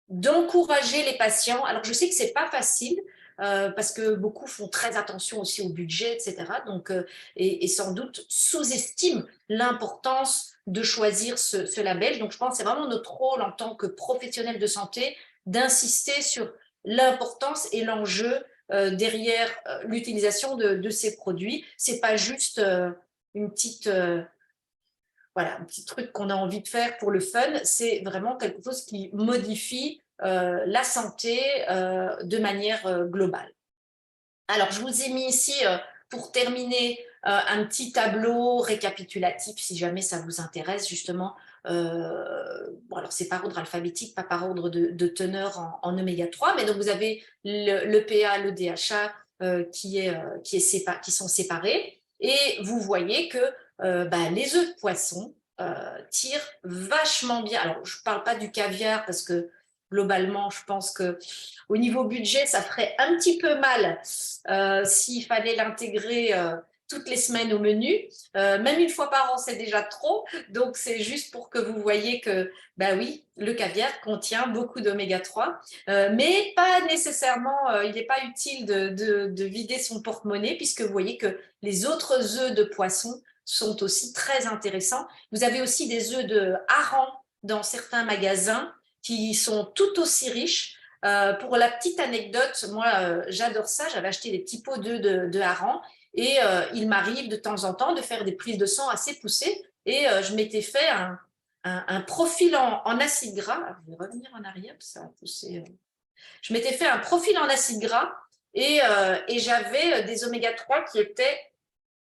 d'encourager les patients. Alors, je sais que ce n'est pas facile, parce que beaucoup font très attention aussi au budget, etc. Donc, et sans doute sous-estiment l'importance de choisir ce label. Donc, je pense que c'est vraiment notre rôle en tant que professionnels de santé d'insister sur l'importance et l'enjeu derrière l'utilisation de ces produits. Ce n'est pas juste une petite voilà, un petit truc qu'on a envie de faire pour le fun, c'est vraiment quelque chose qui modifie la santé de manière globale. Alors, je vous ai mis ici, pour terminer, un petit tableau récapitulatif, si jamais ça vous intéresse, justement. Bon, alors, c'est par ordre alphabétique, pas par ordre de teneur en oméga 3, mais donc vous avez l'EPA, le DHA qui sont séparés, et vous voyez que les œufs de poisson tirent vachement bien. Alors, je ne parle pas du caviar parce que globalement, je pense que au niveau budget, ça ferait un petit peu mal s'il fallait l'intégrer toutes les semaines au menu. Même une fois par an, c'est déjà trop. Donc, c'est juste pour que vous voyez que, bah oui, le caviar contient beaucoup d'oméga 3, mais pas nécessairement, il n'est pas utile de vider son porte-monnaie, puisque vous voyez que les autres œufs de poisson sont aussi très intéressants. Vous avez aussi des œufs de hareng dans certains magasins qui sont tout aussi riches. Pour la petite anecdote, moi, j'adore ça. J'avais acheté des petits pots d'œufs de hareng, et il m'arrive de temps en temps de faire des prises de sang assez poussées, et je m'étais fait un profil en acide gras. Alors, je vais revenir en arrière, ça a poussé. Je m'étais fait un profil en acide gras, et j'avais des oméga 3 qui étaient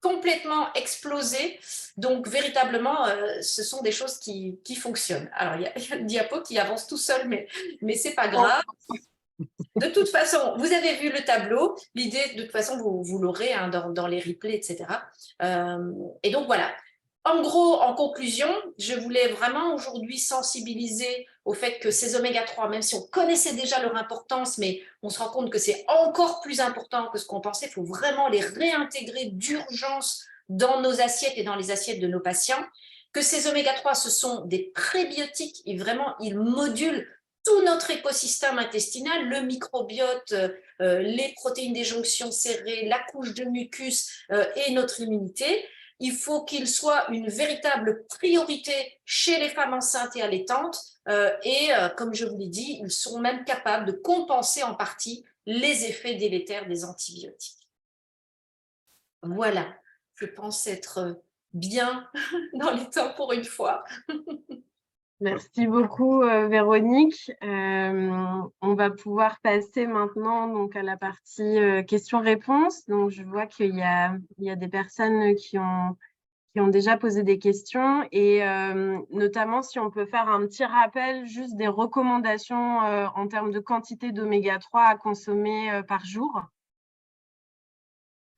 complètement explosé. Donc, véritablement, ce sont des choses qui fonctionnent. Alors, il y a le diapo qui avance tout seul, mais ce n'est pas grave. De toute façon, vous avez vu le tableau. L'idée, de toute façon, vous l'aurez hein, dans les replays, etc. Et donc, voilà. En gros, en conclusion, je voulais vraiment aujourd'hui sensibiliser au fait que ces oméga 3, même si on connaissait déjà leur importance, mais on se rend compte que c'est encore plus important que ce qu'on pensait, il faut vraiment les réintégrer d'urgence dans nos assiettes et dans les assiettes de nos patients, que ces oméga 3, ce sont des prébiotiques et vraiment, ils modulent tout notre écosystème intestinal, le microbiote, les protéines des jonctions serrées, la couche de mucus et notre immunité. Il faut qu'il soit une véritable priorité chez les femmes enceintes et allaitantes, comme je vous l'ai dit, ils sont même capables de compenser en partie les effets délétères des antibiotiques. Voilà, je pense être bien dans les temps pour une fois. Merci beaucoup, Véronique. On va pouvoir passer maintenant donc, à la partie questions-réponses. Donc, je vois qu'il y a des personnes qui ont déjà posé des questions, et notamment si on peut faire un petit rappel juste des recommandations en termes de quantité d'oméga 3 à consommer par jour.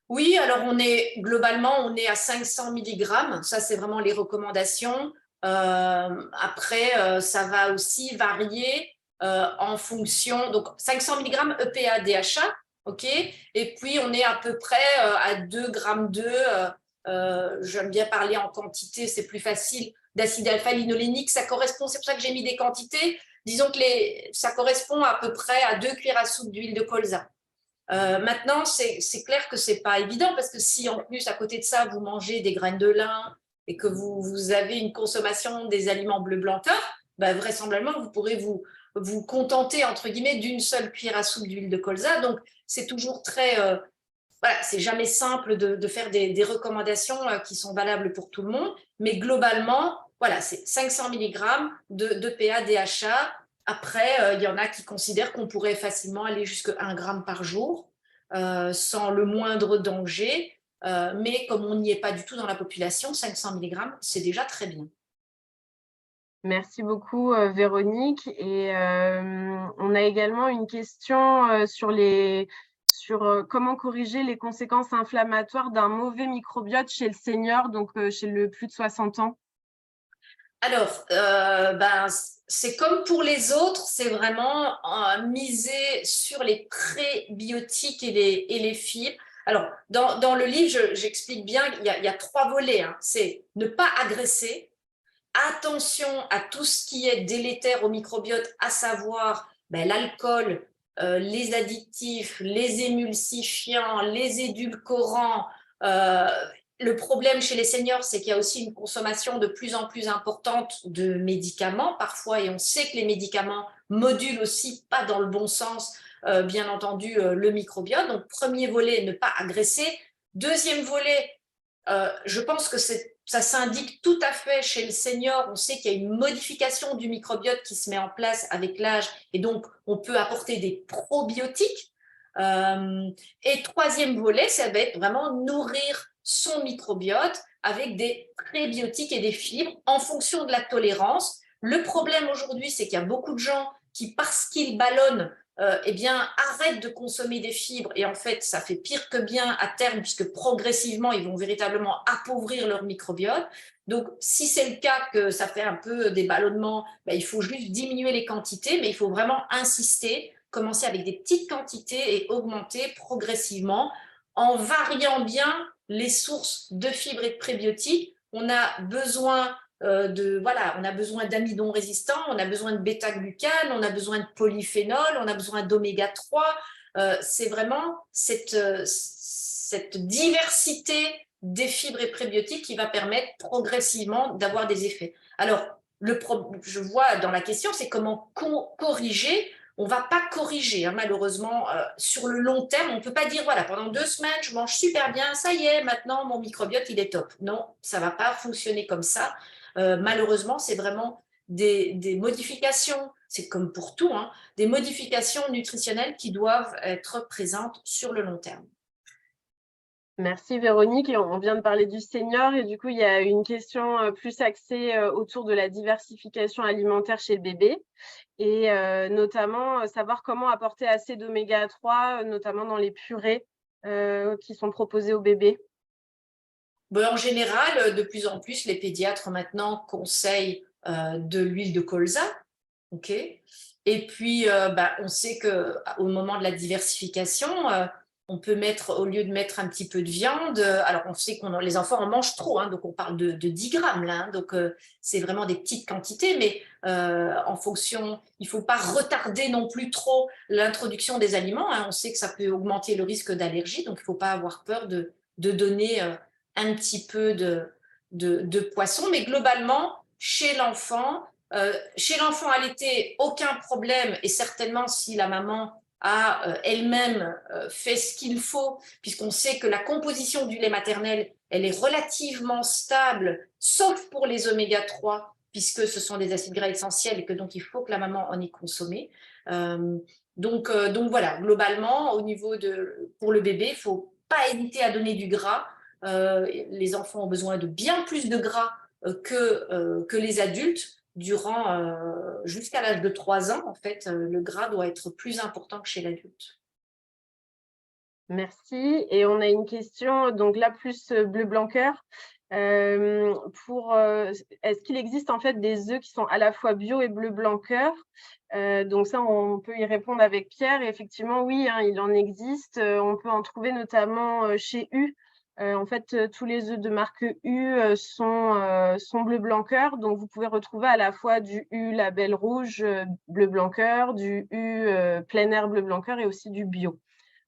Oui, alors globalement, on est à 500 mg. Ça, c'est vraiment les recommandations. Après, ça va aussi varier en fonction. Donc, 500 mg EPA DHA, OK? Et puis, on est à peu près à 2 grammes j'aime bien parler en quantité, c'est plus facile, d'acide alpha-linolénique. Ça correspond, c'est pour ça que j'ai mis des quantités. Disons que ça correspond à peu près à 2 cuillères à soupe d'huile de colza. Maintenant, c'est clair que ce n'est pas évident, parce que si en plus, à côté de ça, vous mangez des graines de lin et que vous avez une consommation des aliments bleu blanc cœur, vraisemblablement, vous pourrez vous contenter, entre guillemets, d'une seule cuillère à soupe d'huile de colza. Donc, c'est toujours très… voilà, c'est jamais simple de faire des recommandations qui sont valables pour tout le monde. Mais globalement, voilà, c'est 500 mg de PA DHA. Après, il y en a qui considèrent qu'on pourrait facilement aller jusqu'à 1 gramme par jour sans le moindre danger. Mais comme on n'y est pas du tout dans la population, 500 mg, c'est déjà très bien. Merci beaucoup, Véronique. Et on a également une question sur comment corriger les conséquences inflammatoires d'un mauvais microbiote chez le senior, donc chez le plus de 60 ans. Alors, c'est comme pour les autres, c'est vraiment miser sur les prébiotiques et les fibres. Alors, dans le livre, j'explique bien, il y a 3 volets. Hein. C'est ne pas agresser, attention à tout ce qui est délétère au microbiote, à savoir l'alcool, les additifs, les émulsifiants, les édulcorants. Le problème chez les seniors, c'est qu'il y a aussi une consommation de plus en plus importante de médicaments parfois, et on sait que les médicaments modulent aussi, pas dans le bon sens, bien entendu, le microbiote. Donc, premier volet, ne pas agresser. Deuxième volet, je pense que c'est ça s'indique tout à fait chez le senior. On sait qu'il y a une modification du microbiote qui se met en place avec l'âge et donc on peut apporter des probiotiques. Et troisième volet, ça va être vraiment nourrir son microbiote avec des prébiotiques et des fibres en fonction de la tolérance. Le problème aujourd'hui, c'est qu'il y a beaucoup de gens qui, parce qu'ils ballonnent, eh bien, arrêtent de consommer des fibres et en fait, ça fait pire que bien à terme puisque progressivement, ils vont véritablement appauvrir leur microbiote. Donc, si c'est le cas que ça fait un peu des ballonnements, ben, il faut juste diminuer les quantités, mais il faut vraiment insister, commencer avec des petites quantités et augmenter progressivement en variant bien les sources de fibres et de prébiotiques. On a besoin on a besoin d'amidon résistant, on a besoin de bêta-glucane, on a besoin de polyphénol, on a besoin d'oméga 3. C'est vraiment cette diversité des fibres et prébiotiques qui va permettre progressivement d'avoir des effets. Alors, je vois dans la question, c'est comment corriger. On ne va pas corriger, hein, malheureusement, sur le long terme. On ne peut pas dire, voilà, pendant 2 semaines, je mange super bien, ça y est, maintenant, mon microbiote, il est top. Non, ça ne va pas fonctionner comme ça. Malheureusement, c'est vraiment des modifications, c'est comme pour tout, hein, des modifications nutritionnelles qui doivent être présentes sur le long terme. Merci Véronique. Et on vient de parler du senior et du coup, il y a une question plus axée autour de la diversification alimentaire chez le bébé et notamment savoir comment apporter assez d'oméga 3, notamment dans les purées qui sont proposées aux bébés. Bon, en général, de plus en plus, les pédiatres maintenant conseillent de l'huile de colza. Okay. Et puis, on sait qu'au moment de la diversification, on peut mettre, au lieu de mettre un petit peu de viande, alors on sait que les enfants en mangent trop, hein, donc on parle de 10 grammes là, hein, donc c'est vraiment des petites quantités, mais en fonction, il ne faut pas retarder non plus trop l'introduction des aliments, hein, on sait que ça peut augmenter le risque d'allergie, donc il ne faut pas avoir peur de donner un petit peu de poisson, mais globalement, chez l'enfant allaité, aucun problème, et certainement si la maman a elle-même fait ce qu'il faut, puisqu'on sait que la composition du lait maternel, elle est relativement stable, sauf pour les oméga 3, puisque ce sont des acides gras essentiels et que donc il faut que la maman en ait consommé. Donc voilà, globalement, pour le bébé, il ne faut pas hésiter à donner du gras. Les enfants ont besoin de bien plus de gras que les adultes. Jusqu'à l'âge de 3 ans, en fait, le gras doit être plus important que chez l'adulte. Merci. Et on a une question, donc là, plus bleu blanc cœur. Est-ce qu'il existe en fait des œufs qui sont à la fois bio et bleu blanc cœur? Donc ça, on peut y répondre avec Pierre. Et effectivement, oui, hein, il en existe. On peut en trouver notamment chez U. En fait, tous les œufs de marque U sont bleu blanc cœur. Donc, vous pouvez retrouver à la fois du U label rouge bleu blanc cœur, du U plein air bleu blanc cœur et aussi du bio.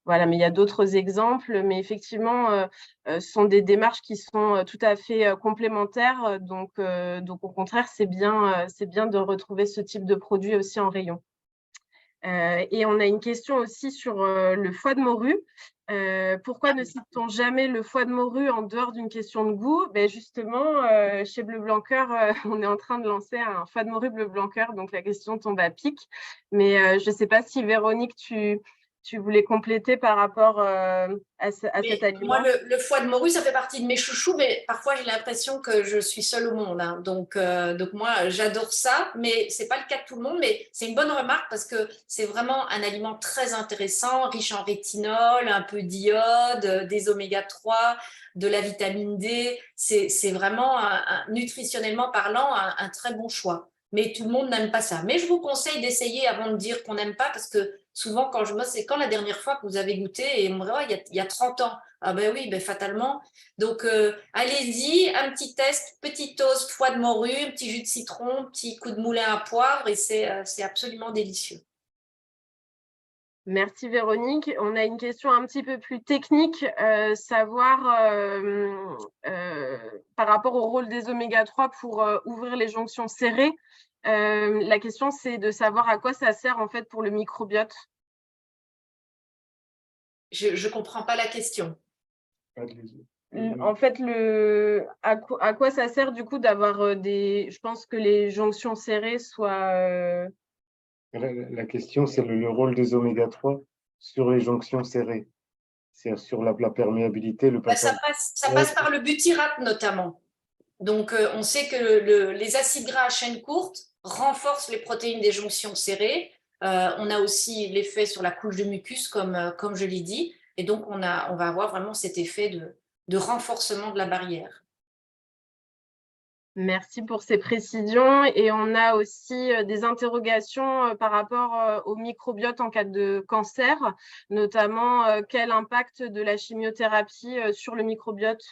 Voilà, mais il y a d'autres exemples. Mais effectivement, ce sont des démarches qui sont tout à fait complémentaires. Donc, au contraire, c'est bien de retrouver ce type de produit aussi en rayon. Et on a une question aussi sur le foie de morue. Pourquoi ne cite-t-on jamais le foie de morue en dehors d'une question de goût? Justement, chez Bleu Blanc Cœur, on est en train de lancer un foie de morue Bleu Blanc Cœur, donc la question tombe à pic. Mais je ne sais pas si Véronique, tu voulais compléter par rapport à cet aliment. Moi, le foie de morue, ça fait partie de mes chouchous, mais parfois j'ai l'impression que je suis seule au monde. Hein. Donc moi, j'adore ça, mais ce n'est pas le cas de tout le monde. Mais c'est une bonne remarque parce que c'est vraiment un aliment très intéressant, riche en rétinol, un peu d'iode, des oméga 3, de la vitamine D. C'est vraiment, nutritionnellement parlant, un très bon choix. Mais tout le monde n'aime pas ça. Mais je vous conseille d'essayer avant de dire qu'on n'aime pas parce que souvent, c'est quand la dernière fois que vous avez goûté et on me dit, oh, il y a 30 ans. Ah ben oui, fatalement. Donc, allez-y, un petit test, petit toast, foie de morue, un petit jus de citron, petit coup de moulin à poivre et c'est absolument délicieux. Merci Véronique. On a une question un petit peu plus technique, savoir par rapport au rôle des oméga 3 pour ouvrir les jonctions serrées. La question, c'est de savoir à quoi ça sert en fait pour le microbiote. Je ne comprends pas la question. En fait, à quoi ça sert du coup d'avoir des… Je pense que les jonctions serrées soient… La question, c'est le rôle des oméga-3 sur les jonctions serrées. C'est sur la perméabilité, le Bah, passage. ça passe par le butyrate notamment. Donc, on sait que les acides gras à chaîne courte renforcent les protéines des jonctions serrées. On a aussi l'effet sur la couche de mucus, comme je l'ai dit. Et donc, on va avoir vraiment cet effet de renforcement de la barrière. Merci pour ces précisions. Et on a aussi des interrogations par rapport au microbiote en cas de cancer, notamment quel impact de la chimiothérapie sur le microbiote?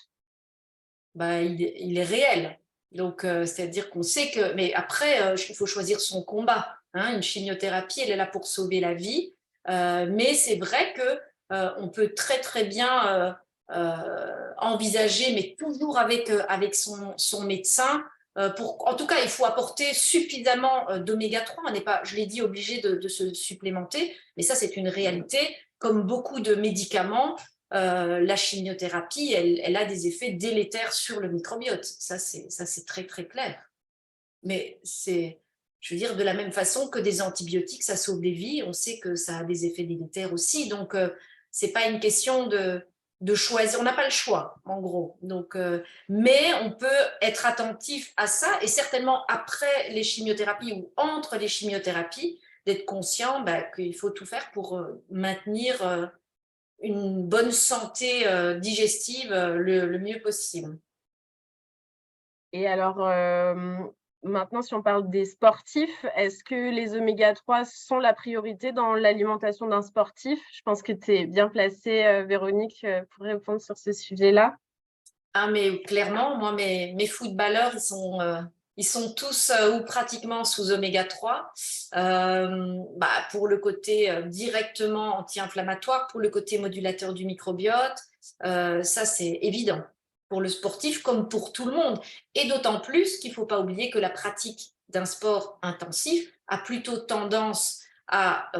Bah, il est réel. Donc, c'est-à-dire qu'on sait que… Mais après, il faut choisir son combat. Hein. Une chimiothérapie, elle est là pour sauver la vie. Mais c'est vrai que on peut très, très bien envisager, mais toujours avec son médecin. En tout cas, il faut apporter suffisamment d'oméga 3. On n'est pas, je l'ai dit, obligé de se supplémenter. Mais ça, c'est une réalité. Comme beaucoup de médicaments, la chimiothérapie, elle a des effets délétères sur le microbiote. Ça, c'est très, très clair. Mais je veux dire, de la même façon que des antibiotiques, ça sauve des vies, on sait que ça a des effets délétères aussi. Donc, c'est pas une question de choisir. On n'a pas le choix, en gros. Donc, mais on peut être attentif à ça et certainement après les chimiothérapies ou entre les chimiothérapies, d'être conscient qu'il faut tout faire pour maintenir une bonne santé digestive le mieux possible. Et alors, maintenant, si on parle des sportifs, est-ce que les oméga 3 sont la priorité dans l'alimentation d'un sportif? Je pense que tu es bien placée, Véronique, pour répondre sur ce sujet-là. Ah, mais clairement, moi, mes footballeurs, ils sont tous ou pratiquement sous oméga 3. Pour le côté directement anti-inflammatoire, pour le côté modulateur du microbiote, ça, c'est évident pour le sportif comme pour tout le monde. Et d'autant plus qu'il ne faut pas oublier que la pratique d'un sport intensif a plutôt tendance à,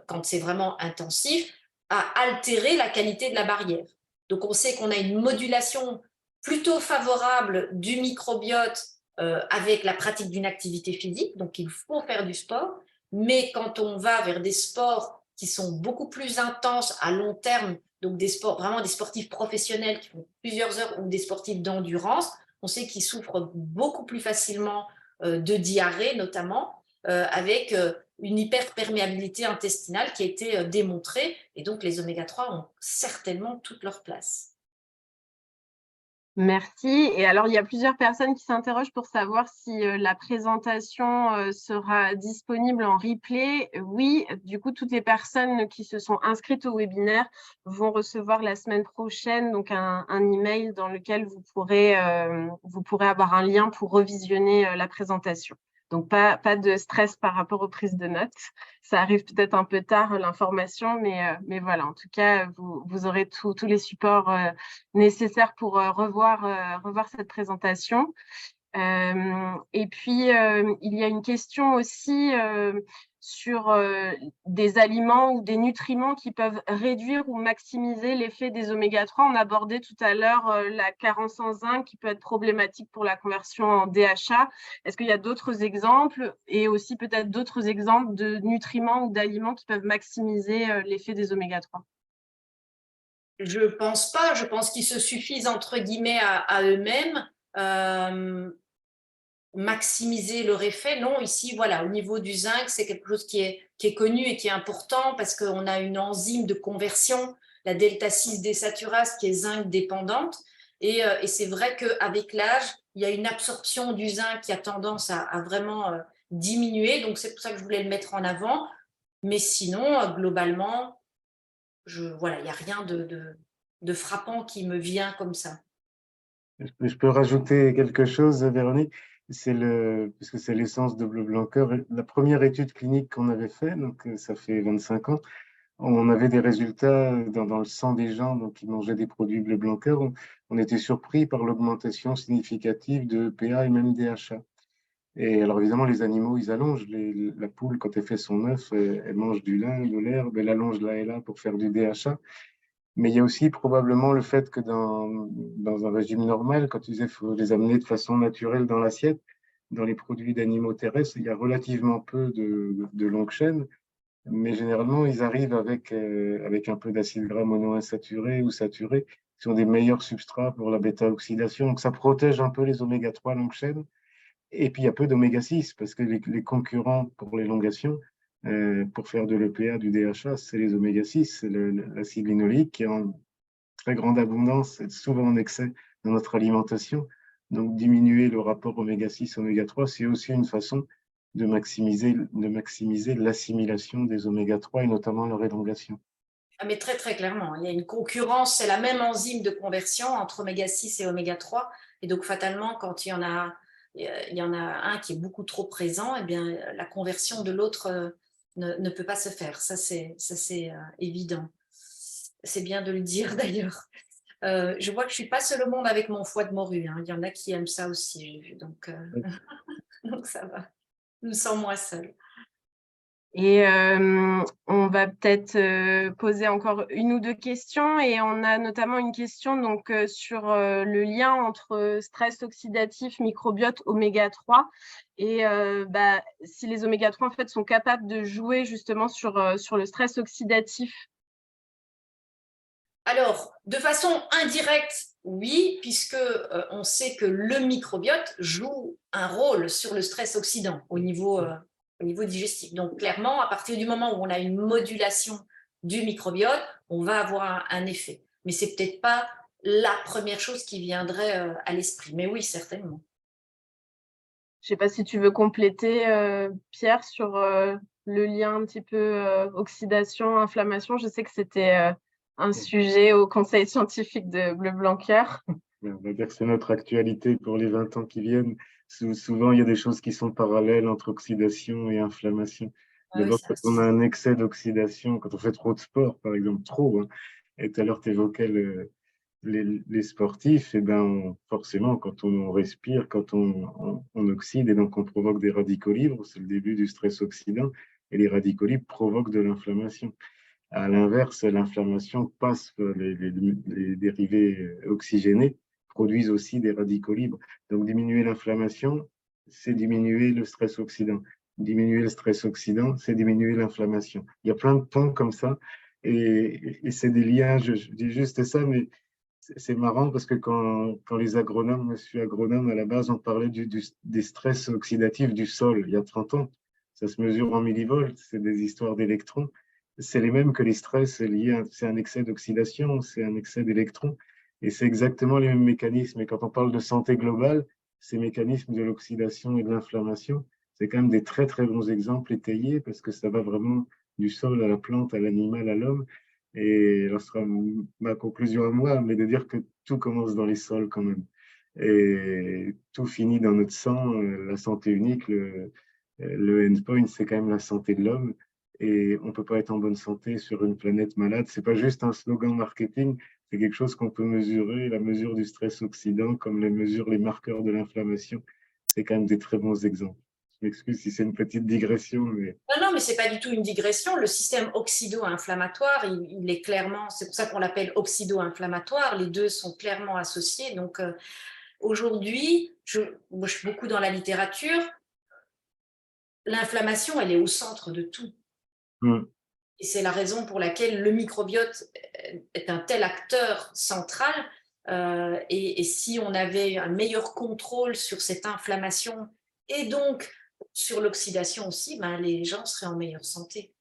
quand c'est vraiment intensif, à altérer la qualité de la barrière. Donc, on sait qu'on a une modulation plutôt favorable du microbiote avec la pratique d'une activité physique, donc il faut faire du sport, mais quand on va vers des sports qui sont beaucoup plus intenses à long terme, donc des sports, vraiment des sportifs professionnels qui font plusieurs heures ou des sportifs d'endurance, on sait qu'ils souffrent beaucoup plus facilement de diarrhée notamment, avec une hyperperméabilité intestinale qui a été démontrée, et donc les oméga 3 ont certainement toute leur place. Merci. Et alors, il y a plusieurs personnes qui s'interrogent pour savoir si la présentation sera disponible en replay. Oui, du coup, toutes les personnes qui se sont inscrites au webinaire vont recevoir la semaine prochaine donc un email dans lequel vous pourrez avoir un lien pour revisionner la présentation. Donc, pas de stress par rapport aux prises de notes. Ça arrive peut-être un peu tard, l'information, mais voilà, en tout cas, vous aurez tous les supports nécessaires pour revoir cette présentation. Et puis, il y a une question aussi sur des aliments ou des nutriments qui peuvent réduire ou maximiser l'effet des oméga 3. On abordait tout à l'heure la carence en zinc qui peut être problématique pour la conversion en DHA. Est-ce qu'il y a d'autres exemples et aussi peut-être d'autres exemples de nutriments ou d'aliments qui peuvent maximiser l'effet des oméga 3? Je pense pas, je pense qu'ils se suffisent entre guillemets à eux-mêmes. Maximiser leur effet, non, ici, voilà, au niveau du zinc, c'est quelque chose qui est connu et qui est important parce qu'on a une enzyme de conversion, la delta-6 désaturase, qui est zinc dépendante. Et c'est vrai qu'avec l'âge, il y a une absorption du zinc qui a tendance à vraiment diminuer. Donc, c'est pour ça que je voulais le mettre en avant. Mais sinon, globalement, voilà, il n'y a rien de frappant qui me vient comme ça. Je peux rajouter quelque chose, Véronique? Parce que c'est l'essence de Bleu Blanc Cœur. La première étude clinique qu'on avait fait, donc ça fait 25 ans, on avait des résultats dans le sang des gens donc, qui mangeaient des produits Bleu Blanc Cœur. On était surpris par l'augmentation significative de EPA et même DHA. Et alors évidemment, les animaux, ils allongent. La poule, quand elle fait son œuf, elle mange du lin, de l'herbe, elle allonge là et là pour faire du DHA. Mais il y a aussi probablement le fait que dans un régime normal, quand tu disais qu'il faut les amener de façon naturelle dans l'assiette, dans les produits d'animaux terrestres, il y a relativement peu de longues chaînes, mais généralement, ils arrivent avec un peu d'acide gras monoinsaturé ou saturé, qui sont des meilleurs substrats pour la bêta-oxydation. Donc, ça protège un peu les oméga-3 longues chaînes. Et puis, il y a peu d'oméga-6, parce que les concurrents pour l'élongation, pour faire de l'EPA, du DHA, c'est les oméga-6, c'est l'acide linoléique qui est en très grande abondance, et souvent en excès dans notre alimentation. Donc, diminuer le rapport oméga-6, oméga-3, c'est aussi une façon de maximiser l'assimilation des oméga-3 et notamment leur élongation. Ah, mais très, très clairement, il y a une concurrence, c'est la même enzyme de conversion entre oméga-6 et oméga-3. Et donc, fatalement, quand il y en a un qui est beaucoup trop présent, eh bien, la conversion de l'autre ne peut pas se faire. Ça, c'est évident. C'est bien de le dire d'ailleurs. Je vois que je ne suis pas seul au monde avec mon foie de morue. Hein. Il y en a qui aiment ça aussi. Donc, donc ça va. Je me sens moins seule. Et on va peut-être poser encore une ou deux questions. Et on a notamment une question donc, sur le lien entre stress oxydatif, microbiote, oméga-3. Et si les oméga-3 en fait, sont capables de jouer justement sur le stress oxydatif. Alors, de façon indirecte, oui, puisque on sait que le microbiote joue un rôle sur le stress oxydant au niveau digestif. Donc, clairement, à partir du moment où on a une modulation du microbiote, on va avoir un effet. Mais ce n'est peut-être pas la première chose qui viendrait à l'esprit. Mais oui, certainement. Je ne sais pas si tu veux compléter, Pierre, sur le lien un petit peu oxydation, inflammation. Je sais que c'était un sujet au conseil scientifique de Bleu Blanc Cœur. On va dire que c'est notre actualité pour les 20 ans qui viennent. Souvent, il y a des choses qui sont parallèles entre oxydation et inflammation. D'abord, quand on a un excès d'oxydation, quand on fait trop de sport, par exemple, trop, hein, et tout à l'heure, tu évoquais les sportifs, et ben forcément, quand on respire, quand on oxyde, et donc on provoque des radicaux libres, c'est le début du stress oxydant, et les radicaux libres provoquent de l'inflammation. À l'inverse, l'inflammation passe, les dérivés oxygénés produisent aussi des radicaux libres. Donc, diminuer l'inflammation, c'est diminuer le stress oxydant. Diminuer le stress oxydant, c'est diminuer l'inflammation. Il y a plein de ponts comme ça, et c'est des liens, je dis juste ça, mais c'est marrant parce que quand les agronomes, moi je suis agronome à la base, on parlait des stress oxydatifs du sol il y a 30 ans. Ça se mesure en millivolts, c'est des histoires d'électrons. C'est les mêmes que les stress liés, c'est un excès d'oxydation, c'est un excès d'électrons. Et c'est exactement les mêmes mécanismes. Et quand on parle de santé globale, ces mécanismes de l'oxydation et de l'inflammation, c'est quand même des très très bons exemples étayés parce que ça va vraiment du sol à la plante, à l'animal, à l'homme. Et ce sera ma conclusion à moi, mais de dire que tout commence dans les sols quand même. Et tout finit dans notre sang, la santé unique, le endpoint, c'est quand même la santé de l'homme. Et on ne peut pas être en bonne santé sur une planète malade. Ce n'est pas juste un slogan marketing, c'est quelque chose qu'on peut mesurer, la mesure du stress oxydant, comme les marqueurs de l'inflammation. C'est quand même des très bons exemples. Je m'excuse si c'est une petite digression. Mais... Non, mais ce n'est pas du tout une digression. Le système oxydo-inflammatoire, il est clairement, c'est pour ça qu'on l'appelle oxydo-inflammatoire. Les deux sont clairement associés. Donc, aujourd'hui, moi, je suis beaucoup dans la littérature. L'inflammation, elle est au centre de tout. Et c'est la raison pour laquelle le microbiote est un tel acteur central. Et si on avait un meilleur contrôle sur cette inflammation et donc sur l'oxydation aussi, ben, les gens seraient en meilleure santé.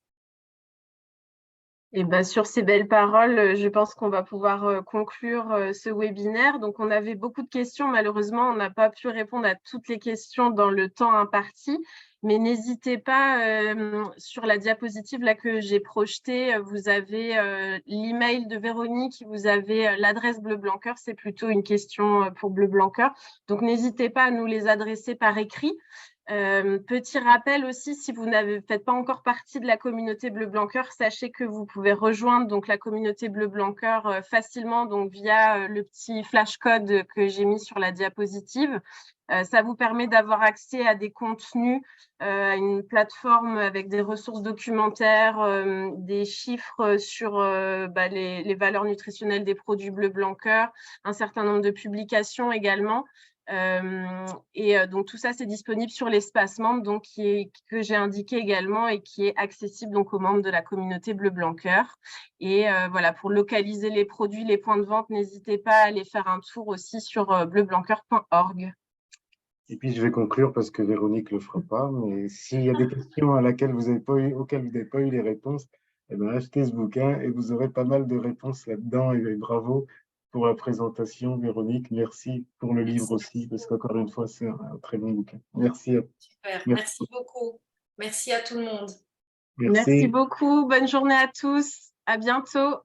Et ben, sur ces belles paroles, je pense qu'on va pouvoir conclure ce webinaire. Donc, on avait beaucoup de questions. Malheureusement, on n'a pas pu répondre à toutes les questions dans le temps imparti. Mais n'hésitez pas, sur la diapositive là, que j'ai projetée, vous avez l'email de Véronique, vous avez l'adresse Bleu Blanc Cœur. C'est plutôt une question pour Bleu Blanc Cœur. Donc, n'hésitez pas à nous les adresser par écrit. Petit rappel aussi, si vous ne faites pas encore partie de la communauté Bleu Blanc Cœur, sachez que vous pouvez rejoindre donc, la communauté Bleu Blanc Cœur facilement donc, via le petit flash code que j'ai mis sur la diapositive. Ça vous permet d'avoir accès à des contenus, à une plateforme avec des ressources documentaires, des chiffres sur les valeurs nutritionnelles des produits Bleu Blanc Cœur, un certain nombre de publications également. Donc tout ça, c'est disponible sur l'espace membre, donc que j'ai indiqué également et qui est accessible donc aux membres de la communauté Bleu Blanc Cœur. Et voilà, pour localiser les produits, les points de vente, n'hésitez pas à aller faire un tour aussi sur bleublanccoeur.org. Et puis, je vais conclure parce que Véronique ne le fera pas. Mais s'il y a des questions auxquelles vous n'avez pas eu les réponses, eh bien, achetez ce bouquin et vous aurez pas mal de réponses là-dedans. Et bravo pour la présentation, Véronique. Merci pour le livre aussi, parce qu'encore une fois, c'est un très bon bouquin. Merci. Super, merci beaucoup. Merci à tout le monde. Merci beaucoup. Bonne journée à tous. À bientôt.